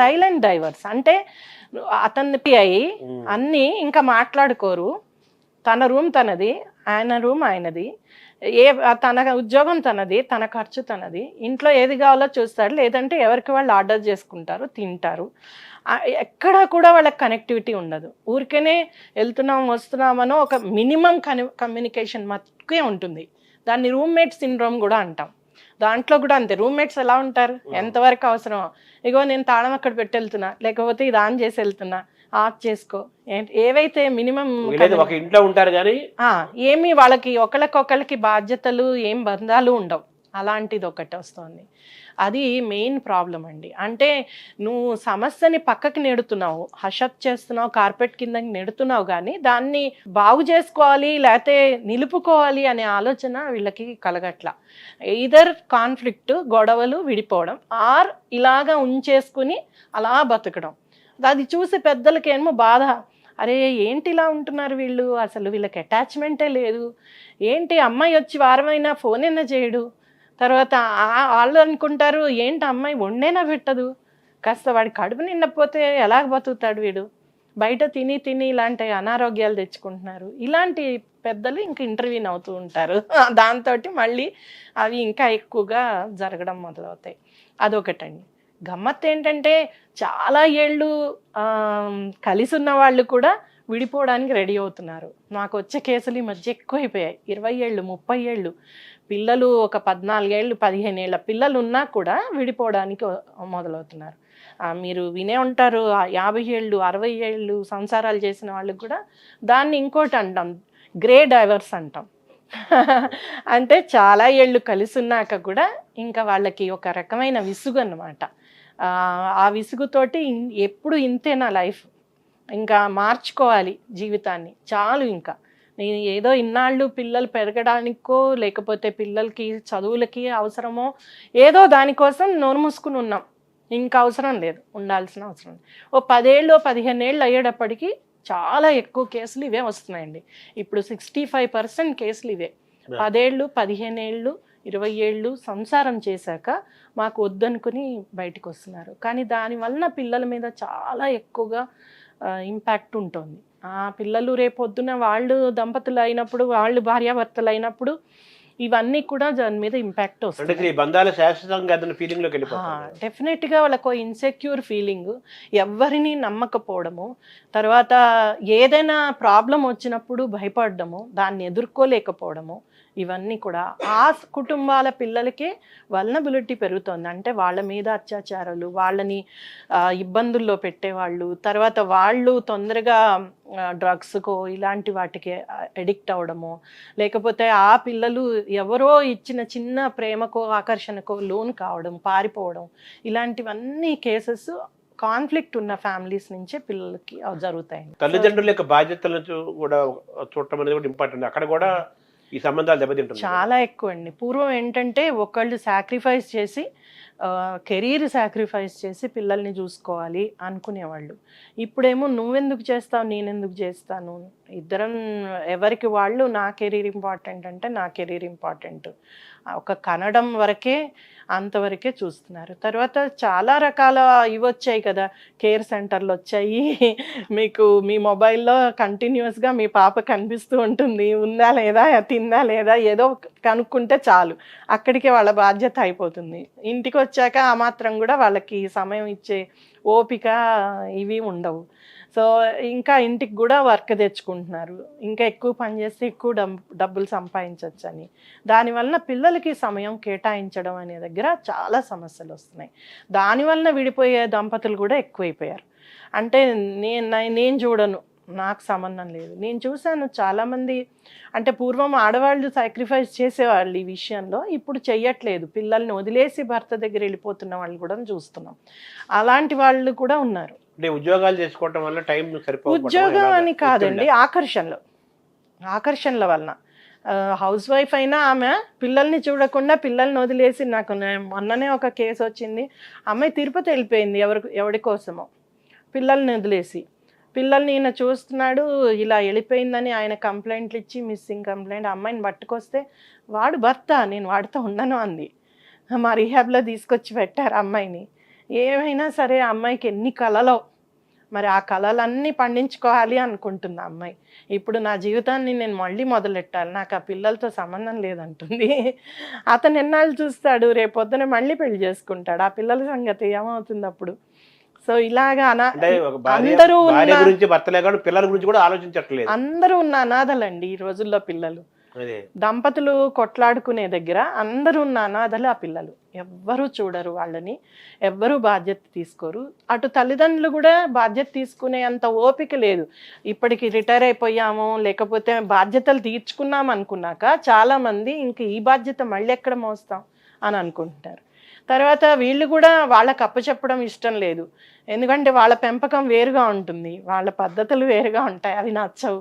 సైలెంట్ డైవర్స్ అంటే అతనికి అయి అన్నీ ఇంకా మాట్లాడుకోరు. తన రూమ్ తనది, ఆయన రూమ్ ఆయనది, తన ఉద్యోగం తనది, తన ఖర్చు తనది, ఇంట్లో ఏది కావాలో చూస్తాడు, లేదంటే ఎవరికి వాళ్ళు ఆర్డర్ చేసుకుంటారు, తింటారు. ఎక్కడా కూడా వాళ్ళకి కనెక్టివిటీ ఉండదు. ఊరికేనే వెళ్తున్నాం వస్తున్నామనో ఒక మినిమం కమ్యూనికేషన్ మట్టుకే ఉంటుంది. దాన్ని రూమ్మేట్ సిండ్రోమ్ కూడా అంటాం. దాంట్లో కూడా అంతే. రూమ్మేట్స్ ఎలా ఉంటారు, ఎంతవరకు అవసరమో, ఇగో నేను తాళం అక్కడ పెట్టి వెళ్తున్నా, లేకపోతే ఇది ఆన్ చేసి వెళ్తున్నా, ఆఫ్ చేసుకో, ఏవైతే మినిమం ఇంట్లో ఉంటారు కానీ ఏమి వాళ్ళకి ఒకళ్ళకొకళ్ళకి బాధ్యతలు ఏం బంధాలు ఉండవు. అలాంటిది ఒకటి వస్తుంది. అది మెయిన్ ప్రాబ్లం అండి. అంటే నువ్వు సమస్యని పక్కకి నెడుతున్నావు, హషప్ చేస్తున్నావు, కార్పెట్ కిందకి నెడుతున్నావు, కానీ దాన్ని బాగు చేసుకోవాలి లేకపోతే నిలుపుకోవాలి అనే ఆలోచన వీళ్ళకి కలగట్లా. ఎయిదర్ కాన్ఫ్లిక్ట్, గొడవలు, విడిపోవడం, ఆర్ ఇలాగా ఉంచేసుకుని అలా బతకడం. అది చూసి పెద్దలకేమో బాధ, అరే ఏంటి ఇలా ఉంటున్నారు వీళ్ళు, అసలు వీళ్ళకి అటాచ్మెంటే లేదు, ఏంటి అమ్మాయి వచ్చి వారమైనా ఫోన్ అయినా చేయడు. తర్వాత వాళ్ళు అనుకుంటారు, ఏంటి అమ్మాయి వండేనా పెట్టదు, కాస్త వాడి కడుపు నిండపోతే ఎలాగ బతుకుతాడు వీడు, బయట తిని తిని ఇలాంటి అనారోగ్యాలు తెచ్చుకుంటున్నారు. ఇలాంటి పెద్దలు ఇంకా ఇంటర్వ్యూన్ అవుతూ ఉంటారు. దాంతో మళ్ళీ అవి ఇంకా ఎక్కువగా జరగడం మొదలవుతాయి. అదొకటండి. గమ్మత్తు ఏంటంటే, చాలా ఏళ్ళు కలిసి ఉన్న వాళ్ళు కూడా విడిపోవడానికి రెడీ అవుతున్నారు. నాకు వచ్చే కేసులు ఈ మధ్య ఎక్కువైపోయాయి. 20 ఏళ్ళు 30 ఏళ్ళు పిల్లలు, ఒక 14 ఏళ్ళు 15 ఏళ్ళ పిల్లలు ఉన్నా కూడా విడిపోవడానికి మొదలవుతున్నారు. మీరు వినే ఉంటారు, 50 ఏళ్ళు 60 ఏళ్ళు సంసారాలు చేసిన వాళ్ళకి కూడా దాన్ని ఇంకోటి అంటాం, గ్రే డైవర్స్ అంటాం. అంటే చాలా ఏళ్ళు కలిసి ఉన్నాక కూడా ఇంకా వాళ్ళకి ఒక రకమైన విసుగు అన్నమాట. ఆ విసుగుతోటి ఎప్పుడు ఇంతేనా లైఫ్, ఇంకా మార్చుకోవాలి జీవితాన్ని, చాలు ఇంకా నేను ఏదో ఇన్నాళ్ళు పిల్లలు పెరగడానికో లేకపోతే పిల్లలకి చదువులకి అవసరమో ఏదో దానికోసం నోరు మూసుకుని ఉన్నాం, ఇంకా అవసరం లేదు, ఉండాల్సిన అవసరం లేదు. ఓ 10 ఏళ్ళు 15 ఏళ్ళు అయ్యేటప్పటికి చాలా ఎక్కువ కేసులు ఇవే వస్తున్నాయండి. ఇప్పుడు 65% కేసులు ఇవే. 10 ఏళ్ళు 15 ఏళ్ళు 20 ఏళ్ళు సంసారం చేశాక మాకు వద్దనుకుని బయటకు వస్తున్నారు. కానీ దానివల్ల పిల్లల మీద చాలా ఎక్కువగా ఇంపాక్ట్ ఉంటుంది. ఆ పిల్లలు రేపొద్దున వాళ్ళు దంపతులు అయినప్పుడు, వాళ్ళు భార్యాభర్తలు అయినప్పుడు ఇవన్నీ కూడా దాని మీద ఇంపాక్ట్ అంటే వస్తుంది. ఈ బంధాలు శాశ్వతంగా అతని ఫీలింగ్ లోకి వెళ్ళిపోతారు. డెఫినెట్గా వాళ్ళకు ఇన్సెక్యూర్ ఫీలింగ్, ఎవరిని నమ్మకపోవడము, తర్వాత ఏదైనా ప్రాబ్లం వచ్చినప్పుడు భయపడము, దాన్ని ఎదుర్కోలేకపోవడము, ఇవన్నీ కూడా ఆ కుటుంబాల పిల్లలకే వల్నబిలిటీ పెరుగుతుంది. అంటే వాళ్ళ మీద అత్యాచారాలు, వాళ్ళని ఇబ్బందుల్లో పెట్టేవాళ్ళు, తర్వాత వాళ్ళు తొందరగా డ్రగ్స్కో ఇలాంటి వాటికి అడిక్ట్ అవ్వడము, లేకపోతే ఆ పిల్లలు ఎవరో ఇచ్చిన చిన్న ప్రేమకో ఆకర్షణకో లోన్ కావడం, పారిపోవడం, ఇలాంటివన్నీ కేసెస్ కాన్ఫ్లిక్ట్ ఉన్న ఫ్యామిలీస్ నుంచే పిల్లలకి జరుగుతాయి. తల్లిదండ్రుల యొక్క బాధ్యతలను కూడా చూడటం అనేది కూడా ఇంపార్టెంట్. అక్కడ కూడా ఈ సంబంధాలు దెబ్బతింటుంది. చాలా ఎక్కువ అండి. పూర్వం ఏంటంటే ఒకళ్ళు సాక్రిఫైస్ చేసి కెరీర్ సాక్రిఫైస్ చేసి పిల్లల్ని చూసుకోవాలి అనుకునేవాళ్ళు. ఇప్పుడేమో నువ్వెందుకు చేస్తావు, నేనెందుకు చేస్తాను, ఇద్దరం ఎవరికి వాళ్ళు నా కెరీర్ ఇంపార్టెంట్ అంటే నా కెరీర్ ఇంపార్టెంట్, ఒక కనడం వరకే అంతవరకే చూస్తున్నారు. తర్వాత చాలా రకాల ఇవి వచ్చాయి కదా, కేర్ సెంటర్లు వచ్చాయి. మీకు మీ మొబైల్లో కంటిన్యూస్గా మీ పాప కనిపిస్తూ ఉంటుంది, ఉందా లేదా, తిందా లేదా, ఏదో కనుక్కుంటే చాలు, అక్కడికే వాళ్ళ బాధ్యత అయిపోతుంది. ఇంటికి వచ్చాక ఆ మాత్రం కూడా వాళ్ళకి సమయం ఇచ్చే ఓపిక ఇవి ఉండవు. సో ఇంకా ఇంటికి కూడా వర్క్ తెచ్చుకుంటున్నారు, ఇంకా ఎక్కువ పని చేస్తే ఎక్కువ డబ్బులు సంపాదించవచ్చు అని. దానివల్ల పిల్లలకి సమయం కేటాయించడం అనే దగ్గర చాలా సమస్యలు వస్తున్నాయి. దానివల్ల విడిపోయే దంపతులు కూడా ఎక్కువైపోయారు. అంటే నేను చూడను, నాకు సంబంధం లేదు. నేను చూశాను చాలామంది, అంటే పూర్వం ఆడవాళ్ళు సాక్రిఫైస్ చేసేవాళ్ళు ఈ విషయంలో, ఇప్పుడు చెయ్యట్లేదు. పిల్లల్ని వదిలేసి భర్త దగ్గర వెళ్ళిపోతున్న వాళ్ళు కూడా చూస్తున్నాం. అలాంటి వాళ్ళు కూడా ఉన్నారు. అంటే ఉద్యోగాలు చేసుకోవటం వల్ల టైం సరిపోదు. ఉద్యోగం అని కాదండి, ఆకర్షణల వలన. హౌస్ వైఫ్ అయినా ఆమె పిల్లల్ని చూడకుండా పిల్లల్ని వదిలేసి, నాకు మొన్ననే ఒక కేసు వచ్చింది, అమ్మాయి తిరుపతి వెళ్ళిపోయింది ఎవరి కోసమో, పిల్లల్ని వదిలేసి. పిల్లల్ని ఈయన చూస్తున్నాడు, ఇలా వెళ్ళిపోయిందని ఆయన కంప్లైంట్లు ఇచ్చి మిస్సింగ్ కంప్లైంట్, అమ్మాయిని పట్టుకొస్తే వాడు భర్త నేను వాడితో ఉండను అంది. మా రీహాబ్లో తీసుకొచ్చి పెట్టారు అమ్మాయిని. ఏమైనా సరే అమ్మాయికి ఎన్ని కళలో, మరి ఆ కళలన్నీ పండించుకోవాలి అనుకుంటుంది ఆ అమ్మాయి. ఇప్పుడు నా జీవితాన్ని నేను మళ్ళీ మొదలెట్టాలి, నాకు ఆ పిల్లలతో సంబంధం లేదంటుంది. అతను ఎన్నాళ్ళు చూస్తాడు, రేపొద్దున మళ్ళీ పెళ్లి చేసుకుంటాడు, ఆ పిల్లల సంగతి ఏమవుతుంది అప్పుడు? సో ఇలాగా అందరూ అందరూ ఉన్న అనాథలండి ఈ రోజుల్లో పిల్లలు. దంపతులు కొట్లాడుకునే దగ్గర అందరూ ఉన్న అనాథలు ఆ పిల్లలు. ఎవ్వరూ చూడరు వాళ్ళని, ఎవ్వరూ బాధ్యత తీసుకోరు. అటు తల్లిదండ్రులు కూడా బాధ్యత తీసుకునే అంత ఓపిక లేదు. ఇప్పటికి రిటైర్ అయిపోయాము, లేకపోతే బాధ్యతలు తీర్చుకున్నాం అనుకున్నాక చాలామంది ఇంక ఈ బాధ్యత మళ్ళీ ఎక్కడ మోస్తాం అని అనుకుంటున్నారు. తర్వాత వీళ్ళు కూడా వాళ్ళకి అప్పచెప్పడం ఇష్టం లేదు, ఎందుకంటే వాళ్ళ పెంపకం వేరుగా ఉంటుంది, వాళ్ళ పద్ధతులు వేరుగా ఉంటాయి, అవి నచ్చవు.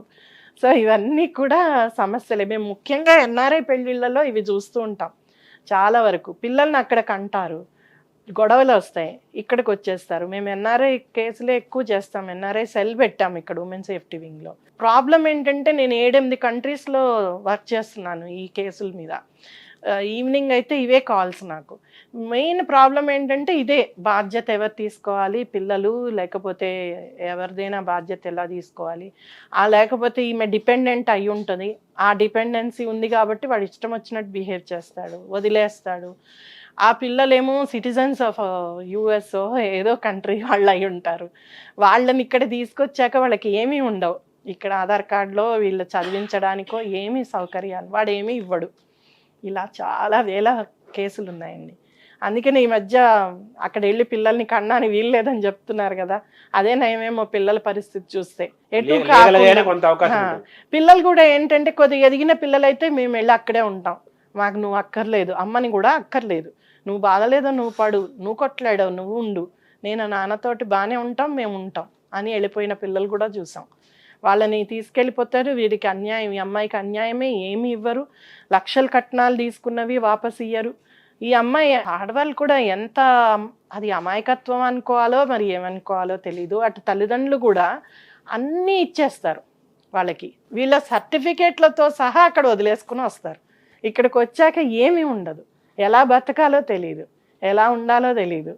సో ఇవన్నీ కూడా సమస్యలే. మేము ముఖ్యంగా ఎన్ఆర్ఐ పెళ్ళిళ్ళలో ఇవి చూస్తూ ఉంటాం. చాలా వరకు పిల్లల్ని అక్కడ కంటారు, గొడవలు వస్తాయి, ఇక్కడికి వచ్చేస్తారు. మేము ఎన్ఆర్ఐ కేసులే ఎక్కువ చేస్తాం, ఎన్ఆర్ఐ సెల్ పెట్టాము ఇక్కడ ఉమెన్ సేఫ్టీ వింగ్లో. ప్రాబ్లం ఏంటంటే నేను 7-8 కంట్రీస్లో వర్క్ చేస్తున్నాను ఈ కేసుల మీద. ఈవినింగ్ అయితే ఇవే కాల్స్ నాకు. మెయిన్ ప్రాబ్లం ఏంటంటే ఇదే, బాధ్యత ఎవరు తీసుకోవాలి, పిల్లలు లేకపోతే ఎవరిదైనా బాధ్యత ఎలా తీసుకోవాలి. లేకపోతే ఈమె డిపెండెంట్ అయి ఉంటుంది, ఆ డిపెండెన్సీ ఉంది కాబట్టి వాడు ఇష్టం వచ్చినట్టు బిహేవ్ చేస్తాడు, వదిలేస్తాడు. ఆ పిల్లలేమో సిటిజన్స్ ఆఫ్ యుఎస్ ఏదో కంట్రీ వాళ్ళు అయి ఉంటారు. వాళ్ళని ఇక్కడ తీసుకొచ్చాక వాళ్ళకి ఏమీ ఉండవు, ఇక్కడ ఆధార్ కార్డులో వీళ్ళు చదివించడానికో ఏమీ సౌకర్యాలు వాడు ఏమీ ఇవ్వడు. ఇలా చాలా వేల కేసులు ఉన్నాయండి. అందుకని ఈ మధ్య అక్కడ వెళ్ళి పిల్లల్ని కన్నాని వీల్లేదని చెప్తున్నారు కదా, అదే నయమేమో పిల్లల పరిస్థితి చూస్తే. పిల్లలు కూడా ఏంటంటే కొద్దిగా ఎదిగిన పిల్లలైతే మేము వెళ్ళి అక్కడే ఉంటాం, మాకు నువ్వు అక్కర్లేదు, అమ్మని కూడా అక్కర్లేదు, నువ్వు బాధలేదో నువ్వు పడు, నువ్వు కొట్లాడావు నువ్వు ఉండు, నేను నాన్నతోటి బాగానే ఉంటాం, మేము ఉంటాం అని వెళ్ళిపోయిన పిల్లలు కూడా చూసాం. వాళ్ళని తీసుకెళ్ళిపోతారు, వీరికి అన్యాయం, ఈ అమ్మాయికి అన్యాయమే, ఏమి ఇవ్వరు, లక్షల కట్నాలు తీసుకున్నవి వాపస్ ఇయ్యరు. ఈ అమ్మాయి ఆడవాళ్ళు కూడా ఎంత అది అమాయకత్వం అనుకోవాలో మరి ఏమనుకోవాలో తెలీదు. అటు తల్లిదండ్రులు కూడా అన్నీ ఇచ్చేస్తారు వాళ్ళకి, వీళ్ళ సర్టిఫికేట్లతో సహా అక్కడ వదిలేసుకుని వస్తారు. ఇక్కడికి వచ్చాక ఏమీ ఉండదు, ఎలా బతకాలో తెలీదు, ఎలా ఉండాలో తెలీదు,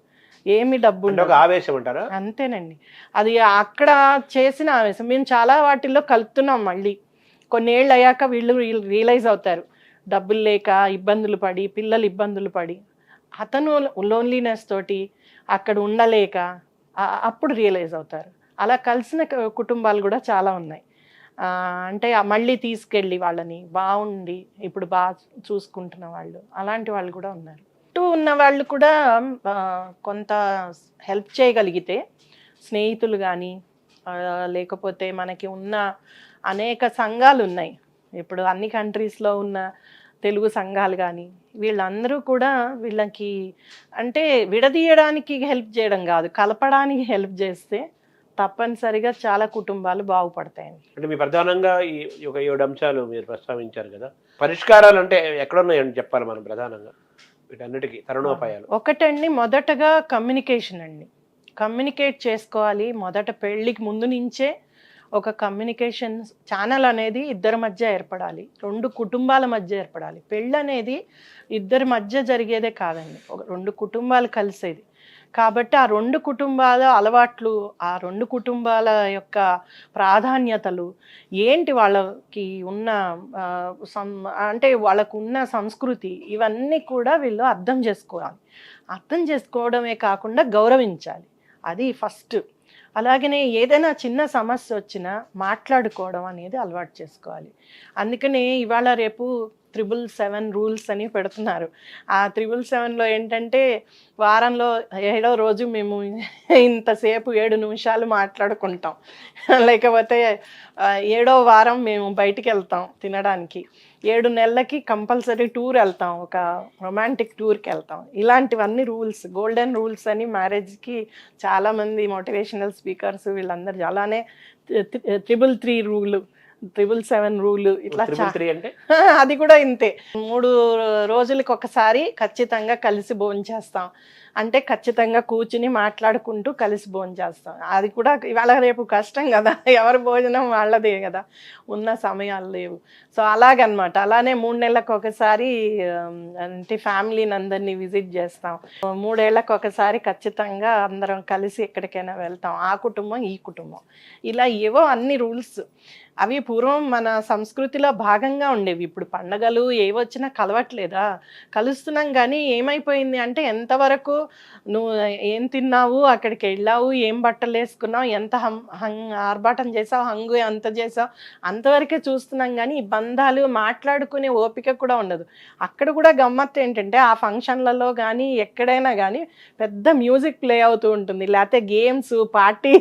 ఏమి డబ్బు ఆవేశం అంటారా? అంతేనండి, అది అక్కడ చేసిన ఆవేశం. మేము చాలా వాటిల్లో కలుపుతున్నాం. మళ్ళీ కొన్నేళ్ళు అయ్యాక వీళ్ళు రియలైజ్ అవుతారు, డబ్బులు లేక ఇబ్బందులు పడి, పిల్లలు ఇబ్బందులు పడి, అతను లోన్లీనెస్ తోటి అక్కడ ఉండలేక అప్పుడు రియలైజ్ అవుతారు. అలా కలిసిన కుటుంబాలు కూడా చాలా ఉన్నాయి. అంటే మళ్ళీ తీసుకెళ్ళి వాళ్ళని బాగుండి ఇప్పుడు బాగా చూసుకుంటున్న వాళ్ళు, అలాంటి వాళ్ళు కూడా ఉన్నారు. చుట్టూ ఉన్న వాళ్ళు కూడా కొంత హెల్ప్ చేయగలిగితే, స్నేహితులు కానీ లేకపోతే మనకి ఉన్న అనేక సంఘాలు ఉన్నాయి. ఇప్పుడు అన్ని కంట్రీస్లో ఉన్న తెలుగు సంఘాలు కానీ వీళ్ళందరూ కూడా వీళ్ళకి అంటే విడదీయడానికి హెల్ప్ చేయడం కాదు, కలపడానికి హెల్ప్ చేస్తే తప్పనిసరిగా చాలా కుటుంబాలు బాగుపడతాయండి. అంటే మీ ప్రధానంగా ఈ ఒక 7 అంశాలు మీరు ప్రస్తావించారు కదా, పరిష్కారాలు అంటే ఎక్కడున్నాయని చెప్పాలి మనం ప్రధానంగా వీటన్నిటికీ తరుణోపాయాలు? ఒకటండి, మొదటగా కమ్యూనికేషన్ అండి. కమ్యూనికేట్ చేసుకోవాలి. మొదట పెళ్ళికి ముందు నుంచే ఒక కమ్యూనికేషన్ ఛానల్ అనేది ఇద్దరి మధ్య ఏర్పడాలి, 2 కుటుంబాల మధ్య ఏర్పడాలి. పెళ్ళి అనేది ఇద్దరి మధ్య జరిగేదే కాదండి, ఒక 2 కుటుంబాలు కలిసేది. కాబట్టి ఆ 2 కుటుంబాల అలవాట్లు, ఆ 2 కుటుంబాల యొక్క ప్రాధాన్యతలు ఏంటి, వాళ్ళకి ఉన్న అంటే వాళ్ళకు ఉన్న సంస్కృతి, ఇవన్నీ కూడా వీళ్ళు అర్థం చేసుకోవాలి. అర్థం చేసుకోవడమే కాకుండా గౌరవించాలి, అది ఫస్ట్. అలాగనే ఏదైనా చిన్న సమస్య వచ్చినా మాట్లాడుకోవడం అనేది అలవాటు చేసుకోవాలి. అందుకనే ఇవాళ రేపు 777 రూల్స్ అని పెడుతున్నారు. ఆ 777లో ఏంటంటే వారంలో 7వ రోజు మేము ఇంతసేపు 7 నిమిషాలు మాట్లాడుకుంటాం, లేకపోతే 7వ వారం మేము బయటికి వెళ్తాం తినడానికి, 7 నెలలకి కంపల్సరీ టూర్ వెళ్తాం, ఒక రొమాంటిక్ టూర్కి వెళ్తాం. ఇలాంటివన్నీ రూల్స్, గోల్డెన్ రూల్స్ అని మ్యారేజ్కి చాలామంది మోటివేషనల్ స్పీకర్స్ వీళ్ళందరూ. అలానే 333 రూలు, 777 రూలు, ఇట్లా అంటే అది కూడా ఇంతే. 3 రోజులకి ఒకసారి ఖచ్చితంగా కలిసి భోంచేస్తాం, అంటే ఖచ్చితంగా కూర్చుని మాట్లాడుకుంటూ కలిసి భోంచేస్తాం. అది కూడా ఇవాళ రేపు కష్టం కదా, ఎవరి భోజనం వాళ్ళదే కదా, ఉన్న సమయాలు లేవు. సో అలాగనమాట. అలానే 3 నెలలకు ఒకసారి అంటే ఫ్యామిలీని అందరినీ విజిట్ చేస్తాం. 3 ఏళ్ళకు ఒకసారి ఖచ్చితంగా అందరం కలిసి ఎక్కడికైనా వెళ్తాం, ఆ కుటుంబం ఈ కుటుంబం, ఇలా ఏవో అన్ని రూల్స్. అవి పూర్వం మన సంస్కృతిలో భాగంగా ఉండేవి. ఇప్పుడు పండగలు ఏవొచ్చినా కలవట్లేదా, కలుస్తున్నాం. కానీ ఏమైపోయింది అంటే ఎంతవరకు నువ్వు ఏం తిన్నావు, అక్కడికి వెళ్ళావు, ఏం బట్టలు వేసుకున్నావు, ఎంత ఆర్భాటం చేసావు, హంగు ఎంత చేసావు, అంతవరకే చూస్తున్నాం. కానీ ఈ బంధాలు మాట్లాడుకునే ఓపిక కూడా ఉండదు. అక్కడ కూడా గమ్మత్తు ఏంటంటే ఆ ఫంక్షన్లలో కానీ ఎక్కడైనా కానీ పెద్ద మ్యూజిక్ ప్లే అవుతూ ఉంటుంది, లేకపోతే గేమ్స్, పార్టీ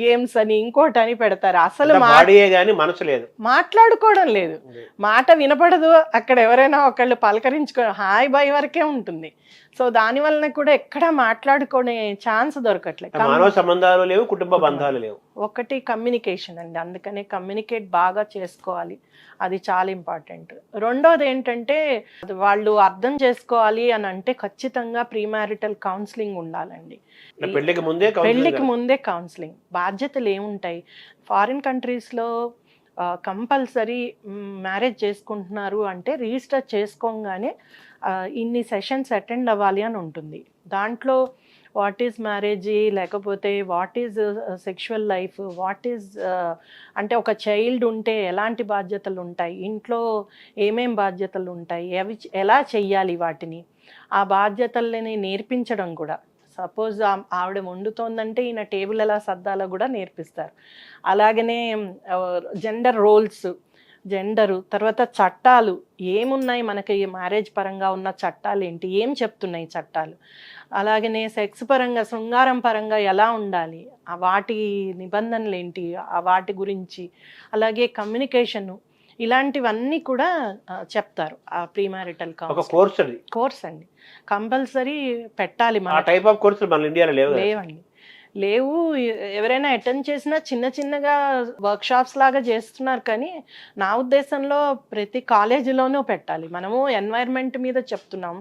గేమ్స్ అని ఇంకోటని పెడతారు. అసలు మనసు లేదు, మాట్లాడుకోవడం లేదు, మాట వినపడదు. అక్కడ ఎవరైనా ఒకళ్ళు పలకరించుకో హాయ్ బాయ్ వరకే ఉంటుంది. సో దాని వలన కూడా ఎక్కడ మాట్లాడుకునే ఛాన్స్ దొరకట్లేదు, మానవ సంబంధాలు లేవు, కుటుంబ బంధాలు లేవు. ఒకటి కమ్యూనికేషన్ అండి. అందుకనే కమ్యూనికేట్ బాగా చేసుకోవాలి, అది చాలా ఇంపార్టెంట్. రెండోది ఏంటంటే వాళ్ళు అర్థం చేసుకోవాలి అని అంటే ఖచ్చితంగా ప్రీమారిటల్ కౌన్సిలింగ్ ఉండాలండి. పెళ్లికి ముందే కౌన్సిలింగ్. బాధ్యతలు ఏముంటాయి, ఫారిన్ కంట్రీస్లో కంపల్సరీ మ్యారేజ్ చేసుకుంటున్నారు అంటే రిజిస్టర్ చేసుకోగానే ఇన్ని సెషన్స్ అటెండ్ అవ్వాలి అని ఉంటుంది. దాంట్లో వాట్ ఈజ్ మ్యారేజ్, లేకపోతే what is sexual life, what is అంటే ఒక చైల్డ్ ఉంటే ఎలాంటి బాధ్యతలు ఉంటాయి, ఇంట్లో ఏమేం బాధ్యతలు ఉంటాయి, అవి ఎలా చెయ్యాలి, వాటిని ఆ బాధ్యతల్ని నేర్పించడం కూడా. సపోజ్ ఆవిడ వండుతోందంటే ఈయన టేబుల్ ఎలా సర్దాలో కూడా నేర్పిస్తారు. అలాగనే జెండర్ రోల్స్, జెండరు, తర్వాత చట్టాలు ఏమున్నాయి మనకి, మ్యారేజ్ పరంగా ఉన్న చట్టాలు ఏంటి, ఏం చెప్తున్నాయి చట్టాలు. అలాగనే సెక్స్ పరంగా, శృంగారం పరంగా ఎలా ఉండాలి, వాటి నిబంధనలు ఏంటి, వాటి గురించి. అలాగే కమ్యూనికేషను, ఇలాంటివన్నీ కూడా చెప్తారు ఆ ప్రీమారిటల్ కోర్స్ అండి. కంపల్సరీ పెట్టాలి. లేవండి, లేవు. ఎవరైనా అటెండ్ చేసినా చిన్న చిన్నగా వర్క్షాప్స్ లాగా చేస్తున్నారు. కానీ నా ఉద్దేశంలో ప్రతి కాలేజీలోనూ పెట్టాలి. మనము ఎన్వైర్న్మెంట్ మీద చెప్తున్నాం,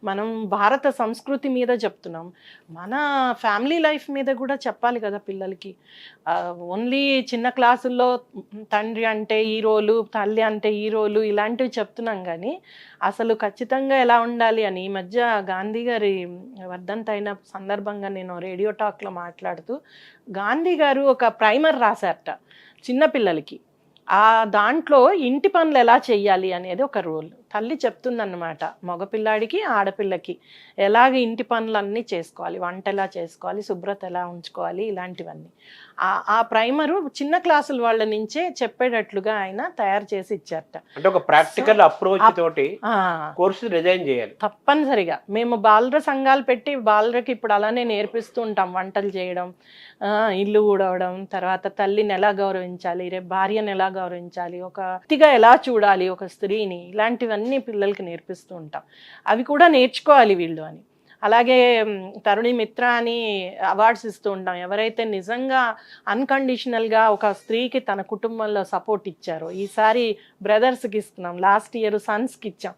మనం భారత సంస్కృతి మీద చెప్తున్నాం, మన ఫ్యామిలీ లైఫ్ మీద కూడా చెప్పాలి కదా పిల్లలకి. ఓన్లీ చిన్న క్లాసుల్లో తండ్రి అంటే ఈ రోలు, తల్లి అంటే ఈ రోలు, ఇలాంటివి చెప్తున్నాం. కానీ అసలు ఖచ్చితంగా ఎలా ఉండాలి అని ఈ మధ్య గాంధీ గారి వర్ధంతి అయిన సందర్భంగా నేను రేడియో టాక్లో మాట్లాడుతూ, గాంధీ గారు ఒక ప్రైమర్ రాశారట చిన్నపిల్లలకి. దాంట్లో ఇంటి పనులు ఎలా చెయ్యాలి అనేది ఒక రూల్, తల్లి చెప్తుందన్నమాట మగపిల్లాడికి ఆడపిల్లకి ఎలాగ ఇంటి పనులన్నీ చేసుకోవాలి, వంట ఎలా చేసుకోవాలి, శుభ్రత ఎలా ఉంచుకోవాలి, ఇలాంటివన్నీ ఆ ప్రైమరు చిన్న క్లాసుల వాళ్ళ నుంచే చెప్పేటట్లుగా ఆయన తయారు చేసి ఇచ్చారట. అంటే ఒక ప్రాక్టికల్ అప్రోచ్ తోటి కోర్సు డిజైన్ చేయాలి తప్పనిసరిగా. మేము బాలుర సంఘాలు పెట్టి బాలురకి ఇప్పుడు అలానే నేర్పిస్తూ ఉంటాం, వంటలు చేయడం, ఇల్లు ఊడవడం, తర్వాత తల్లిని ఎలా గౌరవించాలి, రేపు భార్యను ఎలా గౌరవించాలి, ఒక వ్యక్తిగా ఎలా చూడాలి ఒక స్త్రీని, ఇలాంటివన్నీ పిల్లలకి నేర్పిస్తూ ఉంటాం. అవి కూడా నేర్చుకోవాలి వీళ్ళు అని. అలాగే తరుణి మిత్ర అని అవార్డ్స్ ఇస్తూ ఉంటాం. ఎవరైతే నిజంగా అన్కండిషనల్గా ఒక స్త్రీకి తన కుటుంబంలో సపోర్ట్ ఇచ్చారో, ఈసారి బ్రదర్స్కి ఇస్తున్నాం, లాస్ట్ ఇయర్ సన్స్కి ఇచ్చాం.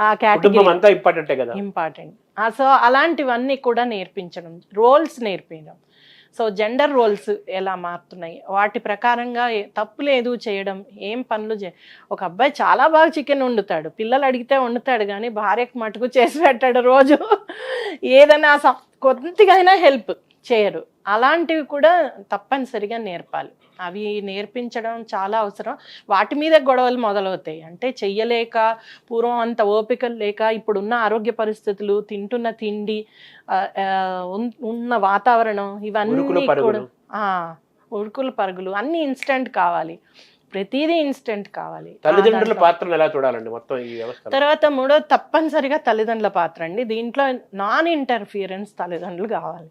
ఆ కేటగిరీ ఇంపార్టెంట్. సో అలాంటివన్నీ కూడా నేర్పించడం, రోల్స్ నేర్పించడం. సో జెండర్ రోల్స్ ఎలా మారుతున్నాయి, వాటి ప్రకారంగా తప్పు లేదు చేయడం, ఏం పనులు ఒక అబ్బాయి చాలా బాగా చికెన్ వండుతాడు, పిల్లలు అడిగితే వండుతాడు, కానీ భార్యకు మటుకు చేసి పెట్టాడు రోజు. ఏదైనా కొద్దిగైనా హెల్ప్ చేయరు. అలాంటివి కూడా తప్పనిసరిగా నేర్పాలి. అవి నేర్పించడం చాలా అవసరం. వాటి మీద గొడవలు మొదలవుతాయి. అంటే చెయ్యలేక, పూర్వం అంత ఓపికలు లేక, ఇప్పుడున్న ఆరోగ్య పరిస్థితులు, తింటున్న తిండి, ఉన్న వాతావరణం, ఇవన్నీ కూడా ఉరుకుల పరుగులు, అన్ని ఇన్స్టెంట్ కావాలి, ప్రతిదీ ఇన్స్టెంట్ కావాలి. తల్లిదండ్రుల పాత్రను ఎలా చూడాలండి మొత్తం ఈ వ్యవస్థ? తర్వాత మూడోది తప్పనిసరిగా తల్లిదండ్రుల పాత్ర అండి. దీంట్లో నాన్ ఇంటర్ఫియరెన్స్ తల్లిదండ్రులు కావాలి.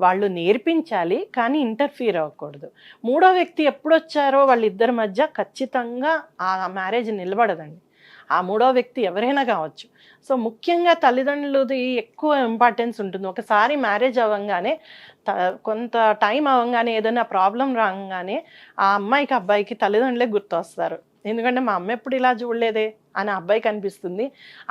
వాళ్ళు నేర్పించాలి కానీ ఇంటర్ఫియర్ అవ్వకూడదు. మూడో వ్యక్తి ఎప్పుడు వచ్చారో వాళ్ళిద్దరి మధ్య ఖచ్చితంగా ఆ మ్యారేజ్ నిలబడదండి. ఆ మూడో వ్యక్తి ఎవరైనా కావచ్చు. సో ముఖ్యంగా తల్లిదండ్రులది ఎక్కువ ఇంపార్టెన్స్ ఉంటుంది. ఒకసారి మ్యారేజ్ అవ్వగానే, కొంత టైం అవ్వగానే, ఏదైనా ప్రాబ్లం రాగానే ఆ అమ్మాయికి అబ్బాయికి తల్లిదండ్రులే గుర్తొస్తారు. ఎందుకంటే మా అమ్మ ఎప్పుడు ఇలా చూడలేదే అని అబ్బాయికి అనిపిస్తుంది,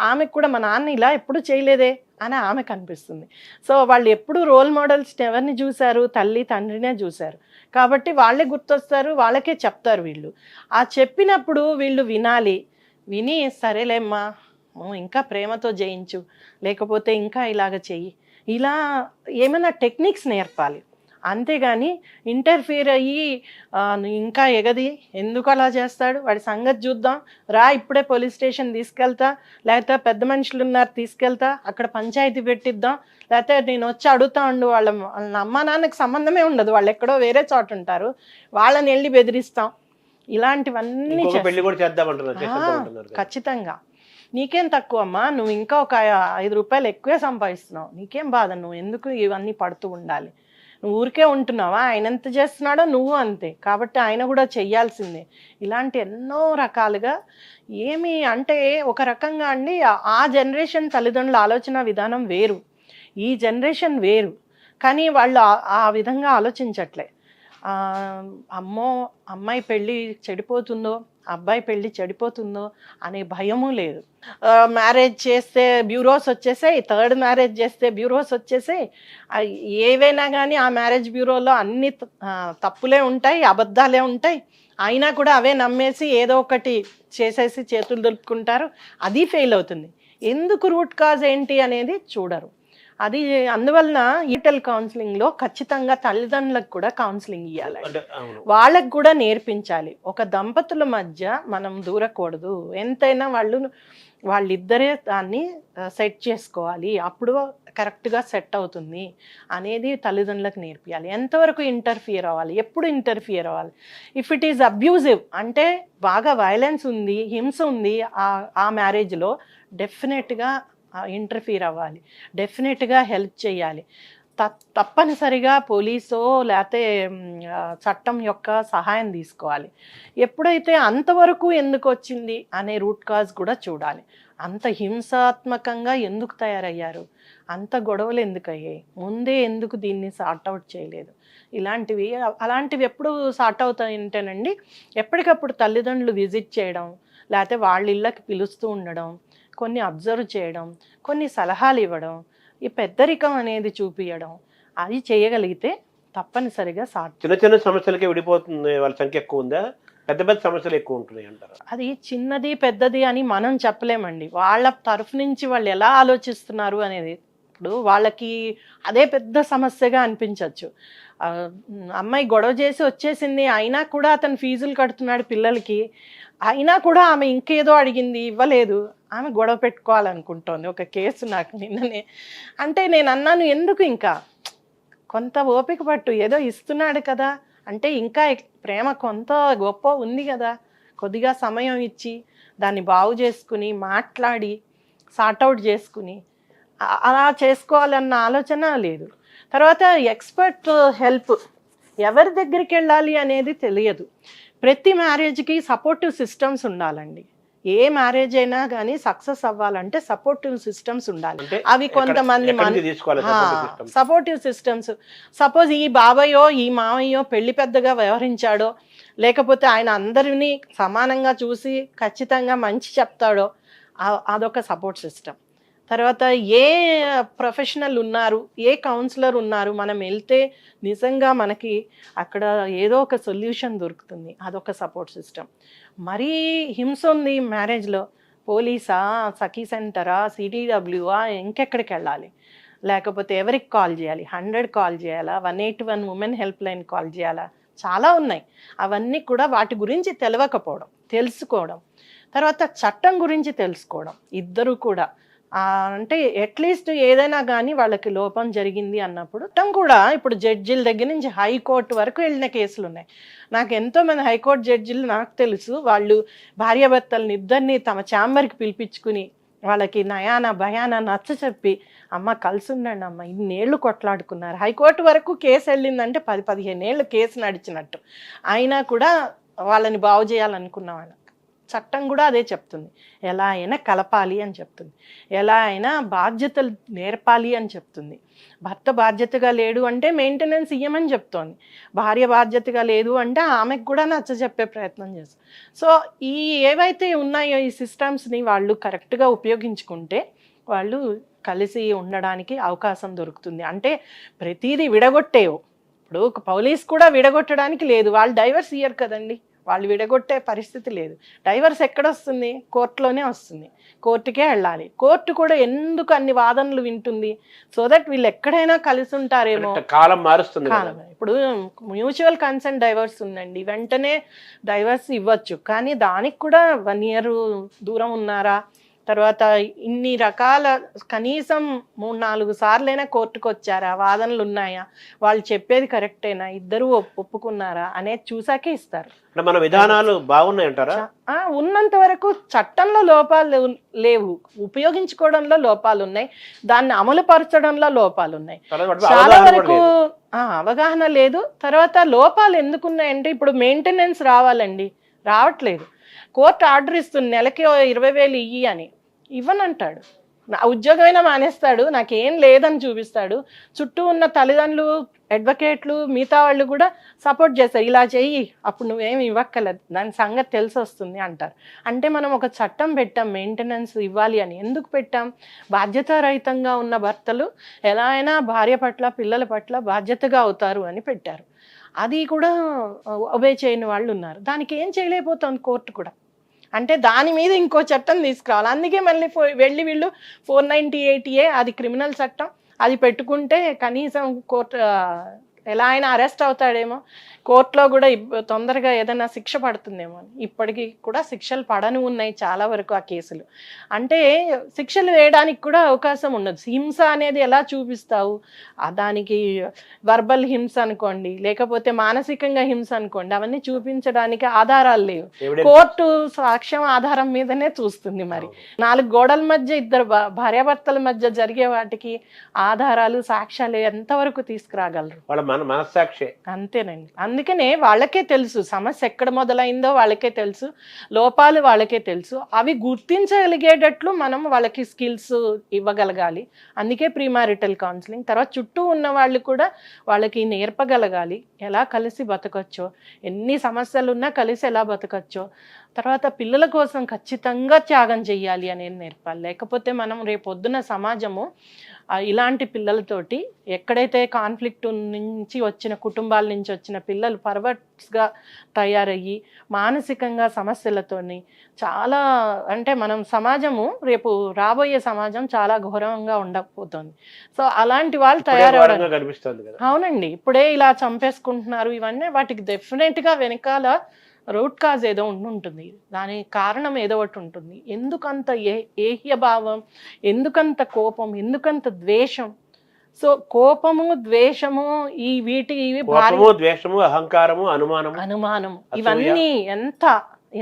ఆమెకు కూడా మా నాన్న ఇలా ఎప్పుడు చేయలేదే అని ఆమెకు అనిపిస్తుంది. సో వాళ్ళు ఎప్పుడు రోల్ మోడల్స్ ఎవరిని చూశారు, తల్లి తండ్రినే చూశారు కాబట్టి వాళ్ళే గుర్తొస్తారు, వాళ్ళకే చెప్తారు. వీళ్ళు ఆ చెప్పినప్పుడు వీళ్ళు వినాలి. విని సరేలేమ్మా ఇంకా ప్రేమతో జయించు, లేకపోతే ఇంకా ఇలాగ చెయ్యి, ఇలా ఏమైనా టెక్నిక్స్ నేర్పాలి. అంతేగాని ఇంటర్ఫియర్ అయ్యి ఇంకా ఎగది ఎందుకు అలా చేస్తాడు, వాడి సంగతి చూద్దాం రా, ఇప్పుడే పోలీస్ స్టేషన్ తీసుకెళ్తా, లేకపోతే పెద్ద మనుషులు ఉన్నారు తీసుకెళ్తా, అక్కడ పంచాయతీ పెట్టిద్దాం, లేకపోతే నేను వచ్చి అడుగుతా ఉండు, వాళ్ళ అమ్మ నాన్నకి సంబంధమే ఉండదు, వాళ్ళు ఎక్కడో వేరే చోట ఉంటారు, వాళ్ళని వెళ్ళి బెదిరిస్తాం. ఇలాంటివన్నీ ఖచ్చితంగా. నీకేం తక్కువ అమ్మా, నువ్వు ఇంకా ఒక 5 రూపాయలు ఎక్కువే సంపాదిస్తున్నావు, నీకేం బాధ, నువ్వు ఎందుకు ఇవన్నీ పడుతూ ఉండాలి, నువ్వు ఊరికే ఉంటున్నావా, ఆయన ఎంత చేస్తున్నాడో నువ్వు అంతే, కాబట్టి ఆయన కూడా చెయ్యాల్సిందే. ఇలాంటి ఎన్నో రకాలుగా ఏమి అంటే ఒక రకంగా అండి, ఆ జనరేషన్ తల్లిదండ్రుల ఆలోచన విధానం వేరు, ఈ జనరేషన్ వేరు, కానీ వాళ్ళు ఆ విధంగా ఆలోచించట్లే. అమ్మో అమ్మాయి పెళ్ళి చెడిపోతుందో, అబ్బాయి పెళ్ళి చెడిపోతుందో అనే భయము లేదు. మ్యారేజ్ చేస్తే బ్యూరోస్ వచ్చేసాయి, థర్డ్ మ్యారేజ్ చేస్తే బ్యూరోస్ వచ్చేసాయి, ఏవైనా కానీ ఆ మ్యారేజ్ బ్యూరోలో అన్ని తప్పులే ఉంటాయి, అబద్ధాలే ఉంటాయి, అయినా కూడా అవే నమ్మేసి ఏదో ఒకటి చేసేసి చేతులు దులుపుకుంటారు, అది ఫెయిల్ అవుతుంది. ఎందుకు, రూట్ కాజ్ ఏంటి అనేది చూడరు. అది అందువలన ఈటల్ కౌన్సిలింగ్లో ఖచ్చితంగా తల్లిదండ్రులకు కూడా కౌన్సిలింగ్ ఇవ్వాలి, వాళ్ళకు కూడా నేర్పించాలి. ఒక దంపతుల మధ్య మనం దూరకూడదు, ఎంతైనా వాళ్ళిద్దరే దాన్ని సెట్ చేసుకోవాలి, అప్పుడు కరెక్ట్గా సెట్ అవుతుంది అనేది తల్లిదండ్రులకు నేర్పించాలి. ఎంతవరకు ఇంటర్ఫియర్ అవ్వాలి, ఎప్పుడు ఇంటర్ఫియర్ అవ్వాలి, ఇఫ్ ఇట్ ఈజ్ అబ్యూజివ్ అంటే బాగా వైలెన్స్ ఉంది, హింస ఉంది ఆ మ్యారేజ్లో, డెఫినెట్గా ఇంటర్ఫియర్ అవ్వాలి, డెఫినెట్గా హెల్ప్ చేయాలి. తప్పనిసరిగా పోలీసో లేకపోతే చట్టం యొక్క సహాయం తీసుకోవాలి. ఎప్పుడైతే అంతవరకు ఎందుకు వచ్చింది అనే రూట్ కాజ్ కూడా చూడాలి. అంత హింసాత్మకంగా ఎందుకు తయారయ్యారు, అంత గొడవలు ఎందుకు అయ్యాయి, ముందే ఎందుకు దీన్ని సార్ట్అవుట్ చేయలేదు, అలాంటివి ఎప్పుడు సార్ట్ అవుతాయంటేనండి, ఎప్పటికప్పుడు తల్లిదండ్రులు విజిట్ చేయడం, లేకపోతే వాళ్ళ ఇళ్ళకి పిలుస్తూ ఉండడం, కొన్ని అబ్జర్వ్ చేయడం, కొన్ని సలహాలు ఇవ్వడం, ఈ పెద్దరికం అనేది చూపించడం, అది చేయగలిగితే తప్పనిసరిగా చిన్న చిన్న సమస్యలకే విడిపోతుంది వాళ్ళ సంఖ్య ఎక్కువ ఉందా, పెద్ద పెద్ద సమస్యలు ఎక్కువ ఉంటున్నాయి అంటారు? అది చిన్నది పెద్దది అని మనం చెప్పలేమండి. వాళ్ళ తరఫు నుంచి వాళ్ళు ఎలా ఆలోచిస్తున్నారు అనేది. ఇప్పుడు వాళ్ళకి అదే పెద్ద సమస్యగా అనిపించవచ్చు. అమ్మాయి గొడవ చేసి వచ్చేసింది, అయినా కూడా అతను ఫీజులు కడుతున్నాడు పిల్లలకి, అయినా కూడా ఆమె ఇంకేదో అడిగింది ఇవ్వలేదు ఆమె గొడవ పెట్టుకోవాలనుకుంటోంది ఒక కేసు నాకు నిన్ననే. అంటే నేను అన్నాను, ఎందుకు ఇంకా కొంత ఓపిక పట్టు, ఏదో ఇస్తున్నాడు కదా అంటే ఇంకా ప్రేమ కొంత గొప్ప ఉంది కదా, కొద్దిగా సమయం ఇచ్చి దాన్ని బాగు చేసుకుని మాట్లాడి సార్ట్అవుట్ చేసుకుని అలా చేసుకోవాలన్న ఆలోచన లేదు. తర్వాత ఎక్స్పర్ట్ హెల్ప్ ఎవరి దగ్గరికి వెళ్ళాలి అనేది తెలియదు. ప్రతి మ్యారేజ్కి సపోర్టివ్ సిస్టమ్స్ ఉండాలండి. ఏ మ్యారేజ్ అయినా కానీ సక్సెస్ అవ్వాలంటే సపోర్టివ్ సిస్టమ్స్ ఉండాలి. అవి కొంతమంది సపోర్టివ్ సిస్టమ్స్, సపోజ్ ఈ బాబాయో ఈ మామయ్యో పెళ్లి పెద్దగా వ్యవహరించాడో, లేకపోతే ఆయన అందరినీ సమానంగా చూసి ఖచ్చితంగా మంచి చెప్తాడో, అదొక సపోర్ట్ సిస్టమ్. తర్వాత ఏ ప్రొఫెషనల్ ఉన్నారు, ఏ కౌన్సిలర్ ఉన్నారు, మనం వెళ్తే నిజంగా మనకి అక్కడ ఏదో ఒక సొల్యూషన్ దొరుకుతుంది, అదొక సపోర్ట్ సిస్టమ్. మరీ హింస ఉంది మ్యారేజ్లో, పోలీసా, సఖీ సెంటరా, సిటీడబ్ల్యూఆ, ఇంకెక్కడికి వెళ్ళాలి, లేకపోతే ఎవరికి కాల్ చేయాలి, 100 కాల్ చేయాలా, 181 ఉమెన్ హెల్ప్ లైన్ కాల్ చేయాలా, చాలా ఉన్నాయి. అవన్నీ కూడా వాటి గురించి తెలియకపోవడం, తెలుసుకోవడం. తర్వాత చట్టం గురించి తెలుసుకోవడం. ఇద్దరు కూడా అంటే అట్లీస్ట్ ఏదైనా కానీ వాళ్ళకి లోపం జరిగింది అన్నప్పుడు చట్టం కూడా, ఇప్పుడు జడ్జిల దగ్గర నుంచి హైకోర్టు వరకు వెళ్ళిన కేసులు ఉన్నాయి. నాకు ఎంతోమంది హైకోర్టు జడ్జిలు నాకు తెలుసు, వాళ్ళు భార్యాభర్తలను ఇద్దరిని తమ ఛాంబర్కి పిలిపించుకుని వాళ్ళకి నయాన భయాన నచ్చ చెప్పి, అమ్మ కలిసి ఉండండి అమ్మ, ఇన్నేళ్ళు కొట్లాడుకున్నారు, హైకోర్టు వరకు కేసు వెళ్ళిందంటే 10-15 ఏళ్ళు కేసు నడిచినట్టు, అయినా కూడా వాళ్ళని బాగు చేయాలనుకున్న వాళ్ళు. చట్టం కూడా అదే చెప్తుంది, ఎలా అయినా కలపాలి అని చెప్తుంది, ఎలా అయినా బాధ్యతలు నేర్పాలి అని చెప్తుంది. భర్త బాధ్యతగా లేడు అంటే మెయింటెనెన్స్ ఇయ్యమని చెప్తోంది, భార్య బాధ్యతగా లేదు అంటే ఆమెకు కూడా నచ్చ చెప్పే ప్రయత్నం చేస్తుంది. సో ఈ ఏవైతే ఉన్నాయో ఈ సిస్టమ్స్ని వాళ్ళు కరెక్ట్గా ఉపయోగించుకుంటే వాళ్ళు కలిసి ఉండడానికి అవకాశం దొరుకుతుంది. అంటే ప్రతిదీ విడగొట్టేవు, ఇప్పుడు పోలీస్ కూడా విడగొట్టడానికి లేదు, వాళ్ళు డైవర్స్ ఇయ్యరు కదండి, వాళ్ళు విడగొట్టే పరిస్థితి లేదు. డైవర్స్ ఎక్కడొస్తుంది, కోర్టులోనే వస్తుంది, కోర్టుకే వెళ్ళాలి. కోర్టు కూడా ఎందుకు అన్ని వాదనలు వింటుంది, సో దట్ వీళ్ళు ఎక్కడైనా కలిసి ఉంటారేమో. కాలం మారుస్తుంది. ఇప్పుడు మ్యూచువల్ కన్సెంట్ డైవర్స్ ఉందండి, వెంటనే డైవర్స్ ఇవ్వచ్చు, కానీ దానికి కూడా 1 year దూరం ఉన్నారా, తర్వాత ఇన్ని రకాల కనీసం 3-4 సార్లైనా కోర్టుకు వచ్చారా, వాదనలు ఉన్నాయా, వాళ్ళు చెప్పేది కరెక్టేనా, ఇద్దరు ఒప్పుకున్నారా అనేది చూసాకే ఇస్తారు. మన విధానాలు బాగున్నాయంటారా? ఉన్నంత వరకు చట్టంలో లోపాలు లేవు, ఉపయోగించుకోవడంలో లోపాలు ఉన్నాయి, దాన్ని అమలు పరచడంలో లోపాలు ఉన్నాయి. చాలా వరకు అవగాహన లేదు. తర్వాత లోపాలు ఎందుకున్నాయంటే ఇప్పుడు మెయింటెనెన్స్ రావాలండి, రావట్లేదు. కోర్టు ఆర్డర్ ఇస్తుంది, నెలకి 20,000 ఇయ్యి అని, ఇవ్వనంటాడు. నా ఉద్యోగమైనా మానేస్తాడు, నాకేం లేదని చూపిస్తాడు. చుట్టూ ఉన్న తల్లిదండ్రులు, అడ్వకేట్లు, మిగతా వాళ్ళు కూడా సపోర్ట్ చేస్తారు, ఇలా చెయ్యి అప్పుడు నువ్వేమి ఇవ్వక్కర్లేదు, దాని సంగతి తెలిసి వస్తుంది అంటారు. అంటే మనం ఒక చట్టం పెట్టాం మెయింటెనెన్స్ ఇవ్వాలి అని. ఎందుకు పెట్టాం? బాధ్యతారహితంగా ఉన్న భర్తలు ఎలా అయినా భార్య పట్ల, పిల్లల పట్ల బాధ్యతగా అవుతారు అని పెట్టారు. అది కూడా ఒబే చేయని వాళ్ళు ఉన్నారు. దానికి ఏం చేయలేకపోతుంది కోర్టు కూడా. అంటే దాని మీద ఇంకో చట్టం తీసుకురావాలి. అందుకే మళ్ళీ వెళ్ళి వీళ్ళు 498A, అది క్రిమినల్ చట్టం, అది పెట్టుకుంటే కనీసం కోర్టు ఎలా అయినా అరెస్ట్ అవుతాడేమో, కోర్టులో కూడా తొందరగా ఏదైనా శిక్ష పడుతుందేమో అని. ఇప్పటికీ కూడా శిక్షలు పడని ఉన్నాయి చాలా వరకు ఆ కేసులు. అంటే శిక్షలు వేయడానికి కూడా అవకాశం ఉండదు. హింస అనేది ఎలా చూపిస్తావు, దానికి వర్బల్ హింస అనుకోండి, లేకపోతే మానసికంగా హింస అనుకోండి, అవన్నీ చూపించడానికి ఆధారాలు లేవు. కోర్టు సాక్ష్యం ఆధారం మీదనే చూస్తుంది. మరి 4 గోడల మధ్య ఇద్దరు భార్యాభర్తల మధ్య జరిగే వాటికి ఆధారాలు, సాక్ష్యాలు ఎంతవరకు తీసుకురాగలరు? మనస్సాక్షి. అంతేనండి. అందుకనే వాళ్ళకే తెలుసు సమస్య ఎక్కడ మొదలైందో, వాళ్ళకే తెలుసు లోపాలు, వాళ్ళకే తెలుసు. అవి గుర్తించగలిగేటట్లు మనం వాళ్ళకి స్కిల్స్ ఇవ్వగలగాలి. అందుకే ప్రీ మ్యారిటల్ కౌన్సిలింగ్. తర్వాత చుట్టూ ఉన్న వాళ్ళు కూడా వాళ్ళకి నేర్పగలగాలి, ఎలా కలిసి బతకొచ్చో, ఎన్ని సమస్యలు ఉన్నా కలిసి ఎలా బతకొచ్చో. తర్వాత పిల్లల కోసం ఖచ్చితంగా త్యాగం చెయ్యాలి అనేది నేర్పాలి. లేకపోతే మనం రేపొద్దున సమాజము ఇలాంటి పిల్లలతోటి, ఎక్కడైతే కాన్ఫ్లిక్ట్ నుంచి వచ్చిన కుటుంబాల నుంచి వచ్చిన పిల్లలు పర్వర్ట్స్గా తయారయ్యి మానసికంగా సమస్యలతోని చాలా, అంటే మనం సమాజము రేపు రాబోయే సమాజం చాలా ఘోరంగా ఉండకపోతుంది. సో అలాంటి వాళ్ళు తయారవడం. అవునండి, ఇప్పుడే ఇలా చంపేసుకుంటున్నారు, ఇవన్నీ వాటికి డెఫినెట్గా వెనకాల రూట్ కాజ్ ఏదో ఉంటుంది, దాని కారణం ఏదో ఒకటి ఉంటుంది. ఎందుకంత ఏహ్యభావం, ఎందుకంత కోపం, ఎందుకంత ద్వేషం? సో కోపము, ద్వేషము, ఇవి కోపము, ద్వేషము, అహంకారము, అనుమానం, ఇవన్నీ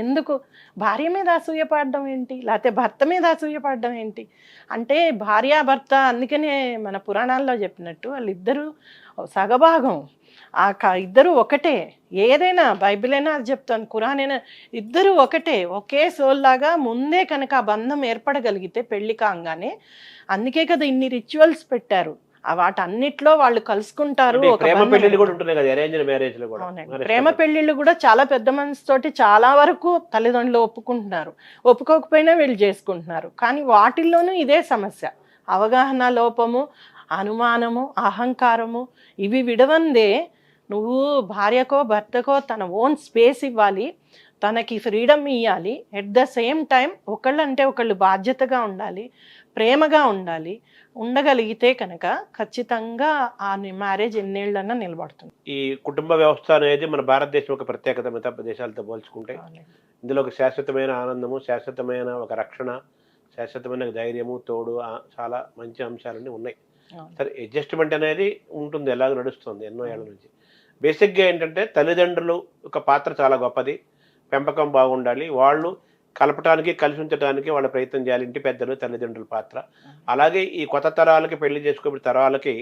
ఎందుకు? భార్య మీద అసూయపడడం ఏంటి, లేకపోతే భర్త మీద అసూయపడడం ఏంటి? అంటే భార్యాభర్త, అందుకనే మన పురాణాల్లో చెప్పినట్టు వాళ్ళిద్దరూ సగభాగం, ఇద్దరు ఒకటే. ఏదైనా బైబిల్ అయినా అది చెప్తాను, ఖురాన్ అయినా, ఇద్దరు ఒకటే, ఒకే సోల్ లాగా ముందే కనుక ఆ బంధం ఏర్పడగలిగితే పెళ్లి కాగానే, అందుకే కదా ఇన్ని రిచువల్స్ పెట్టారు. వాటన్నిట్లో వాళ్ళు కలుసుకుంటారు. ప్రేమ పెళ్లిళ్ళు కూడా ఉంటున్నాయి కదా, అరేంజ్డ్ మ్యారేజ్ లో కూడా. ప్రేమ పెళ్లిళ్ళు కూడా చాలా పెద్ద మనసుతోటి చాలా వరకు తల్లిదండ్రులు ఒప్పుకుంటున్నారు, ఒప్పుకోకపోయినా వీళ్ళు చేసుకుంటున్నారు. కానీ వాటిల్లోనూ ఇదే సమస్య, అవగాహన లోపము, అనుమానము, అహంకారము. ఇవి విడవందే నువ్వు భార్యకో భర్తకో తన ఓన్ స్పేస్ ఇవ్వాలి, తనకి ఫ్రీడమ్ ఇవ్వాలి. ఎట్ ద సేమ్ టైం ఒకళ్ళంటే ఒకళ్ళు బాధ్యతగా ఉండాలి, ప్రేమగా ఉండాలి. ఉండగలిగితే కనుక ఖచ్చితంగా ఆ మ్యారేజ్ ఎన్నేళ్ళన్నా నిలబడుతుంది. ఈ కుటుంబ వ్యవస్థ అనేది మన భారతదేశం ఒక ప్రత్యేకత మిగతా దేశాలతో పోల్చుకుంటే. ఇందులో ఒక శాశ్వతమైన ఆనందము, శాశ్వతమైన ఒక రక్షణ, శాశ్వతమైన ధైర్యము, తోడు, చాలా మంచి అంశాలన్నీ ఉన్నాయి. సరే, అడ్జస్ట్మెంట్ అనేది ఉంటుంది, ఎలాగో నడుస్తుంది ఎన్నో ఏళ్ళ నుంచి. బేసిక్గా ఏంటంటే తల్లిదండ్రులు ఒక పాత్ర చాలా గొప్పది, పెంపకం బాగుండాలి, వాళ్ళు కలపటానికి కలిసి ఉంచడానికి వాళ్ళ ప్రయత్నం చేయాలి, ఇంటి పెద్దలు తల్లిదండ్రుల పాత్ర. అలాగే ఈ కొత్త తరాలకి పెళ్లి చేసుకోబడి తరాలకి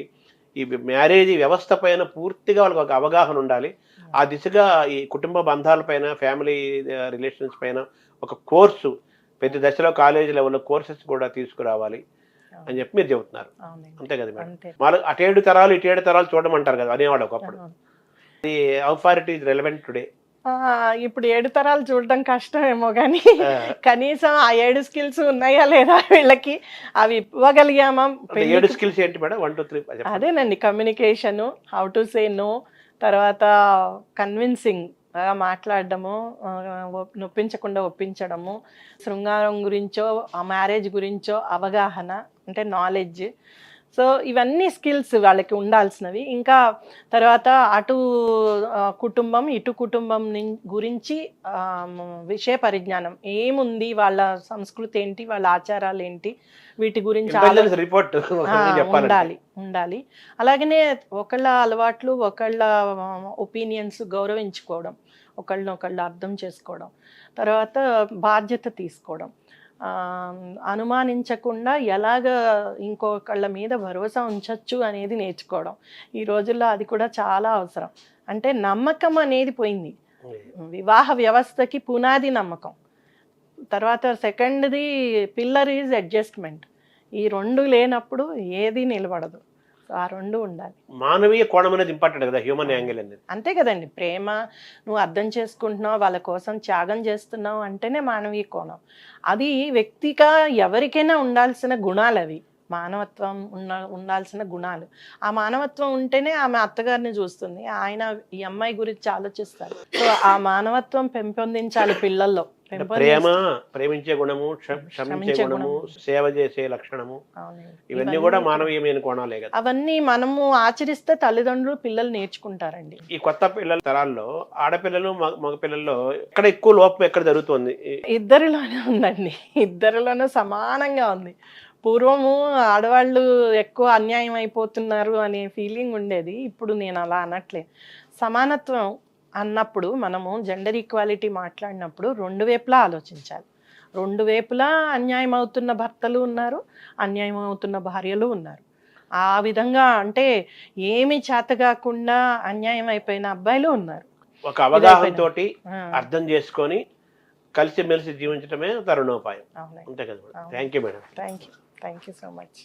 ఈ మ్యారేజ్ వ్యవస్థ పైన పూర్తిగా వాళ్ళకి ఒక అవగాహన ఉండాలి. ఆ దిశగా ఈ కుటుంబ బంధాలపైన, ఫ్యామిలీ రిలేషన్స్ పైన ఒక కోర్సు ప్రతి దశలో కాలేజీ లెవెల్లో కోర్సెస్ కూడా తీసుకురావాలి అని చెప్పి మీరు చెబుతున్నారు. అంతే కదా మేడం? వాళ్ళు అటేడు తరాలు ఇటేడు తరాలు చూడమంటారు కదా అనేవాడు ఒకప్పుడు. How far it is relevant today? ఇప్పుడు 7 తరాలు చూడడం కష్టమేమో, కానీ కనీసం ఆ 7 స్కిల్స్ ఉన్నాయా లేదా వీళ్ళకి, అవి ఇవ్వగలిగామా? 7 స్కిల్స్ ఏంటి మేడం? 1 2 3 అదేనండి, communication, how to say no, తర్వాత కన్విన్సింగ్ మాట్లాడడము, నొప్పించకుండా ఒప్పించడము, శృంగారం గురించో ఆ మ్యారేజ్ గురించో అవగాహన, అంటే నాలెడ్జ్. సో ఇవన్నీ స్కిల్స్ వాళ్ళకి ఉండాల్సినవి. ఇంకా తర్వాత అటు కుటుంబం ఇటు కుటుంబం గురించి విషయ పరిజ్ఞానం ఏముంది, వాళ్ళ సంస్కృతి ఏంటి, వాళ్ళ ఆచారాలు ఏంటి, వీటి గురించి ఉండాలి. అలాగనే ఒకళ్ళ అలవాట్లు, ఒకళ్ళ ఒపీనియన్స్ గౌరవించుకోవడం, ఒకళ్ళనొకళ్ళు అర్థం చేసుకోవడం, తర్వాత బాధ్యత తీసుకోవడం, అనుమానించకుండా ఎలాగ ఇంకొకళ్ళ మీద భరోసా ఉంచవచ్చు అనేది నేర్చుకోవడం. ఈ రోజుల్లో అది కూడా చాలా అవసరం. అంటే నమ్మకం అనేది పోయింది. వివాహ వ్యవస్థకి పునాది నమ్మకం, తర్వాత సెకండ్ది పిల్లర్ ఈజ్ అడ్జస్ట్మెంట్. ఈ 2 లేనప్పుడు ఏది నిలబడదు. ఆ 2 ఉండాలి. మానవీయ కోణం అనేది ఇంపార్టెంట్ కదా, హ్యూమన్ యాంగిల్ అనేది. అంతే కదండి. ప్రేమ, నువ్వు అర్థం చేసుకుంటున్నావు, వాళ్ళ కోసం త్యాగం చేస్తున్నావు అంటేనే మానవీయ కోణం. అది వ్యక్తిగా ఎవరికైనా ఉండాల్సిన గుణాలు, అవి మానవత్వం ఉండాల్సిన గుణాలు. ఆ మానవత్వం ఉంటేనే ఆమె అత్తగారిని చూస్తుంది, ఆయన ఈ అమ్మాయి గురించి ఆలోచిస్తారు. సో ఆ మానవత్వం పెంపొందించాలి పిల్లల్లో. ప్రేమించే గుణము, క్షమించే గుణము, సేవ చేసే లక్షణము, ఇవన్నీ కూడా మానవీయమైన కోణాలే కదా. అవన్నీ మనము ఆచరిస్తే తల్లిదండ్రులు పిల్లలు నేర్చుకుంటారండి. ఈ కొత్త పిల్లల తరాల్లో ఆడపిల్లలు మగ పిల్లల్లో ఎక్కడ ఎక్కువ లోపం ఎక్కడ జరుగుతుంది? ఇద్దరిలోనే ఉందండి, ఇద్దరిలోనూ సమానంగా ఉంది. పూర్వము ఆడవాళ్ళు ఎక్కువ అన్యాయం అయిపోతున్నారు అనే ఫీలింగ్ ఉండేది. ఇప్పుడు నేను అలా అనట్లే. సమానత్వం అన్నప్పుడు మనము జెండర్ ఈక్వాలిటీ మాట్లాడినప్పుడు 2 వైపులా ఆలోచించాలి. 2 వైపులా అన్యాయం అవుతున్న భర్తలు ఉన్నారు, అన్యాయం అవుతున్న భార్యలు ఉన్నారు. ఆ విధంగా అంటే ఏమి చేతగాకుండా అన్యాయం అయిపోయిన అబ్బాయిలు ఉన్నారు. ఒక అవగాహనతోటి అర్థం చేసుకొని కలిసి మెలిసి జీవించడమే తరుణోపాయం. అంతే కదా. Thank you madam. Thank you so much.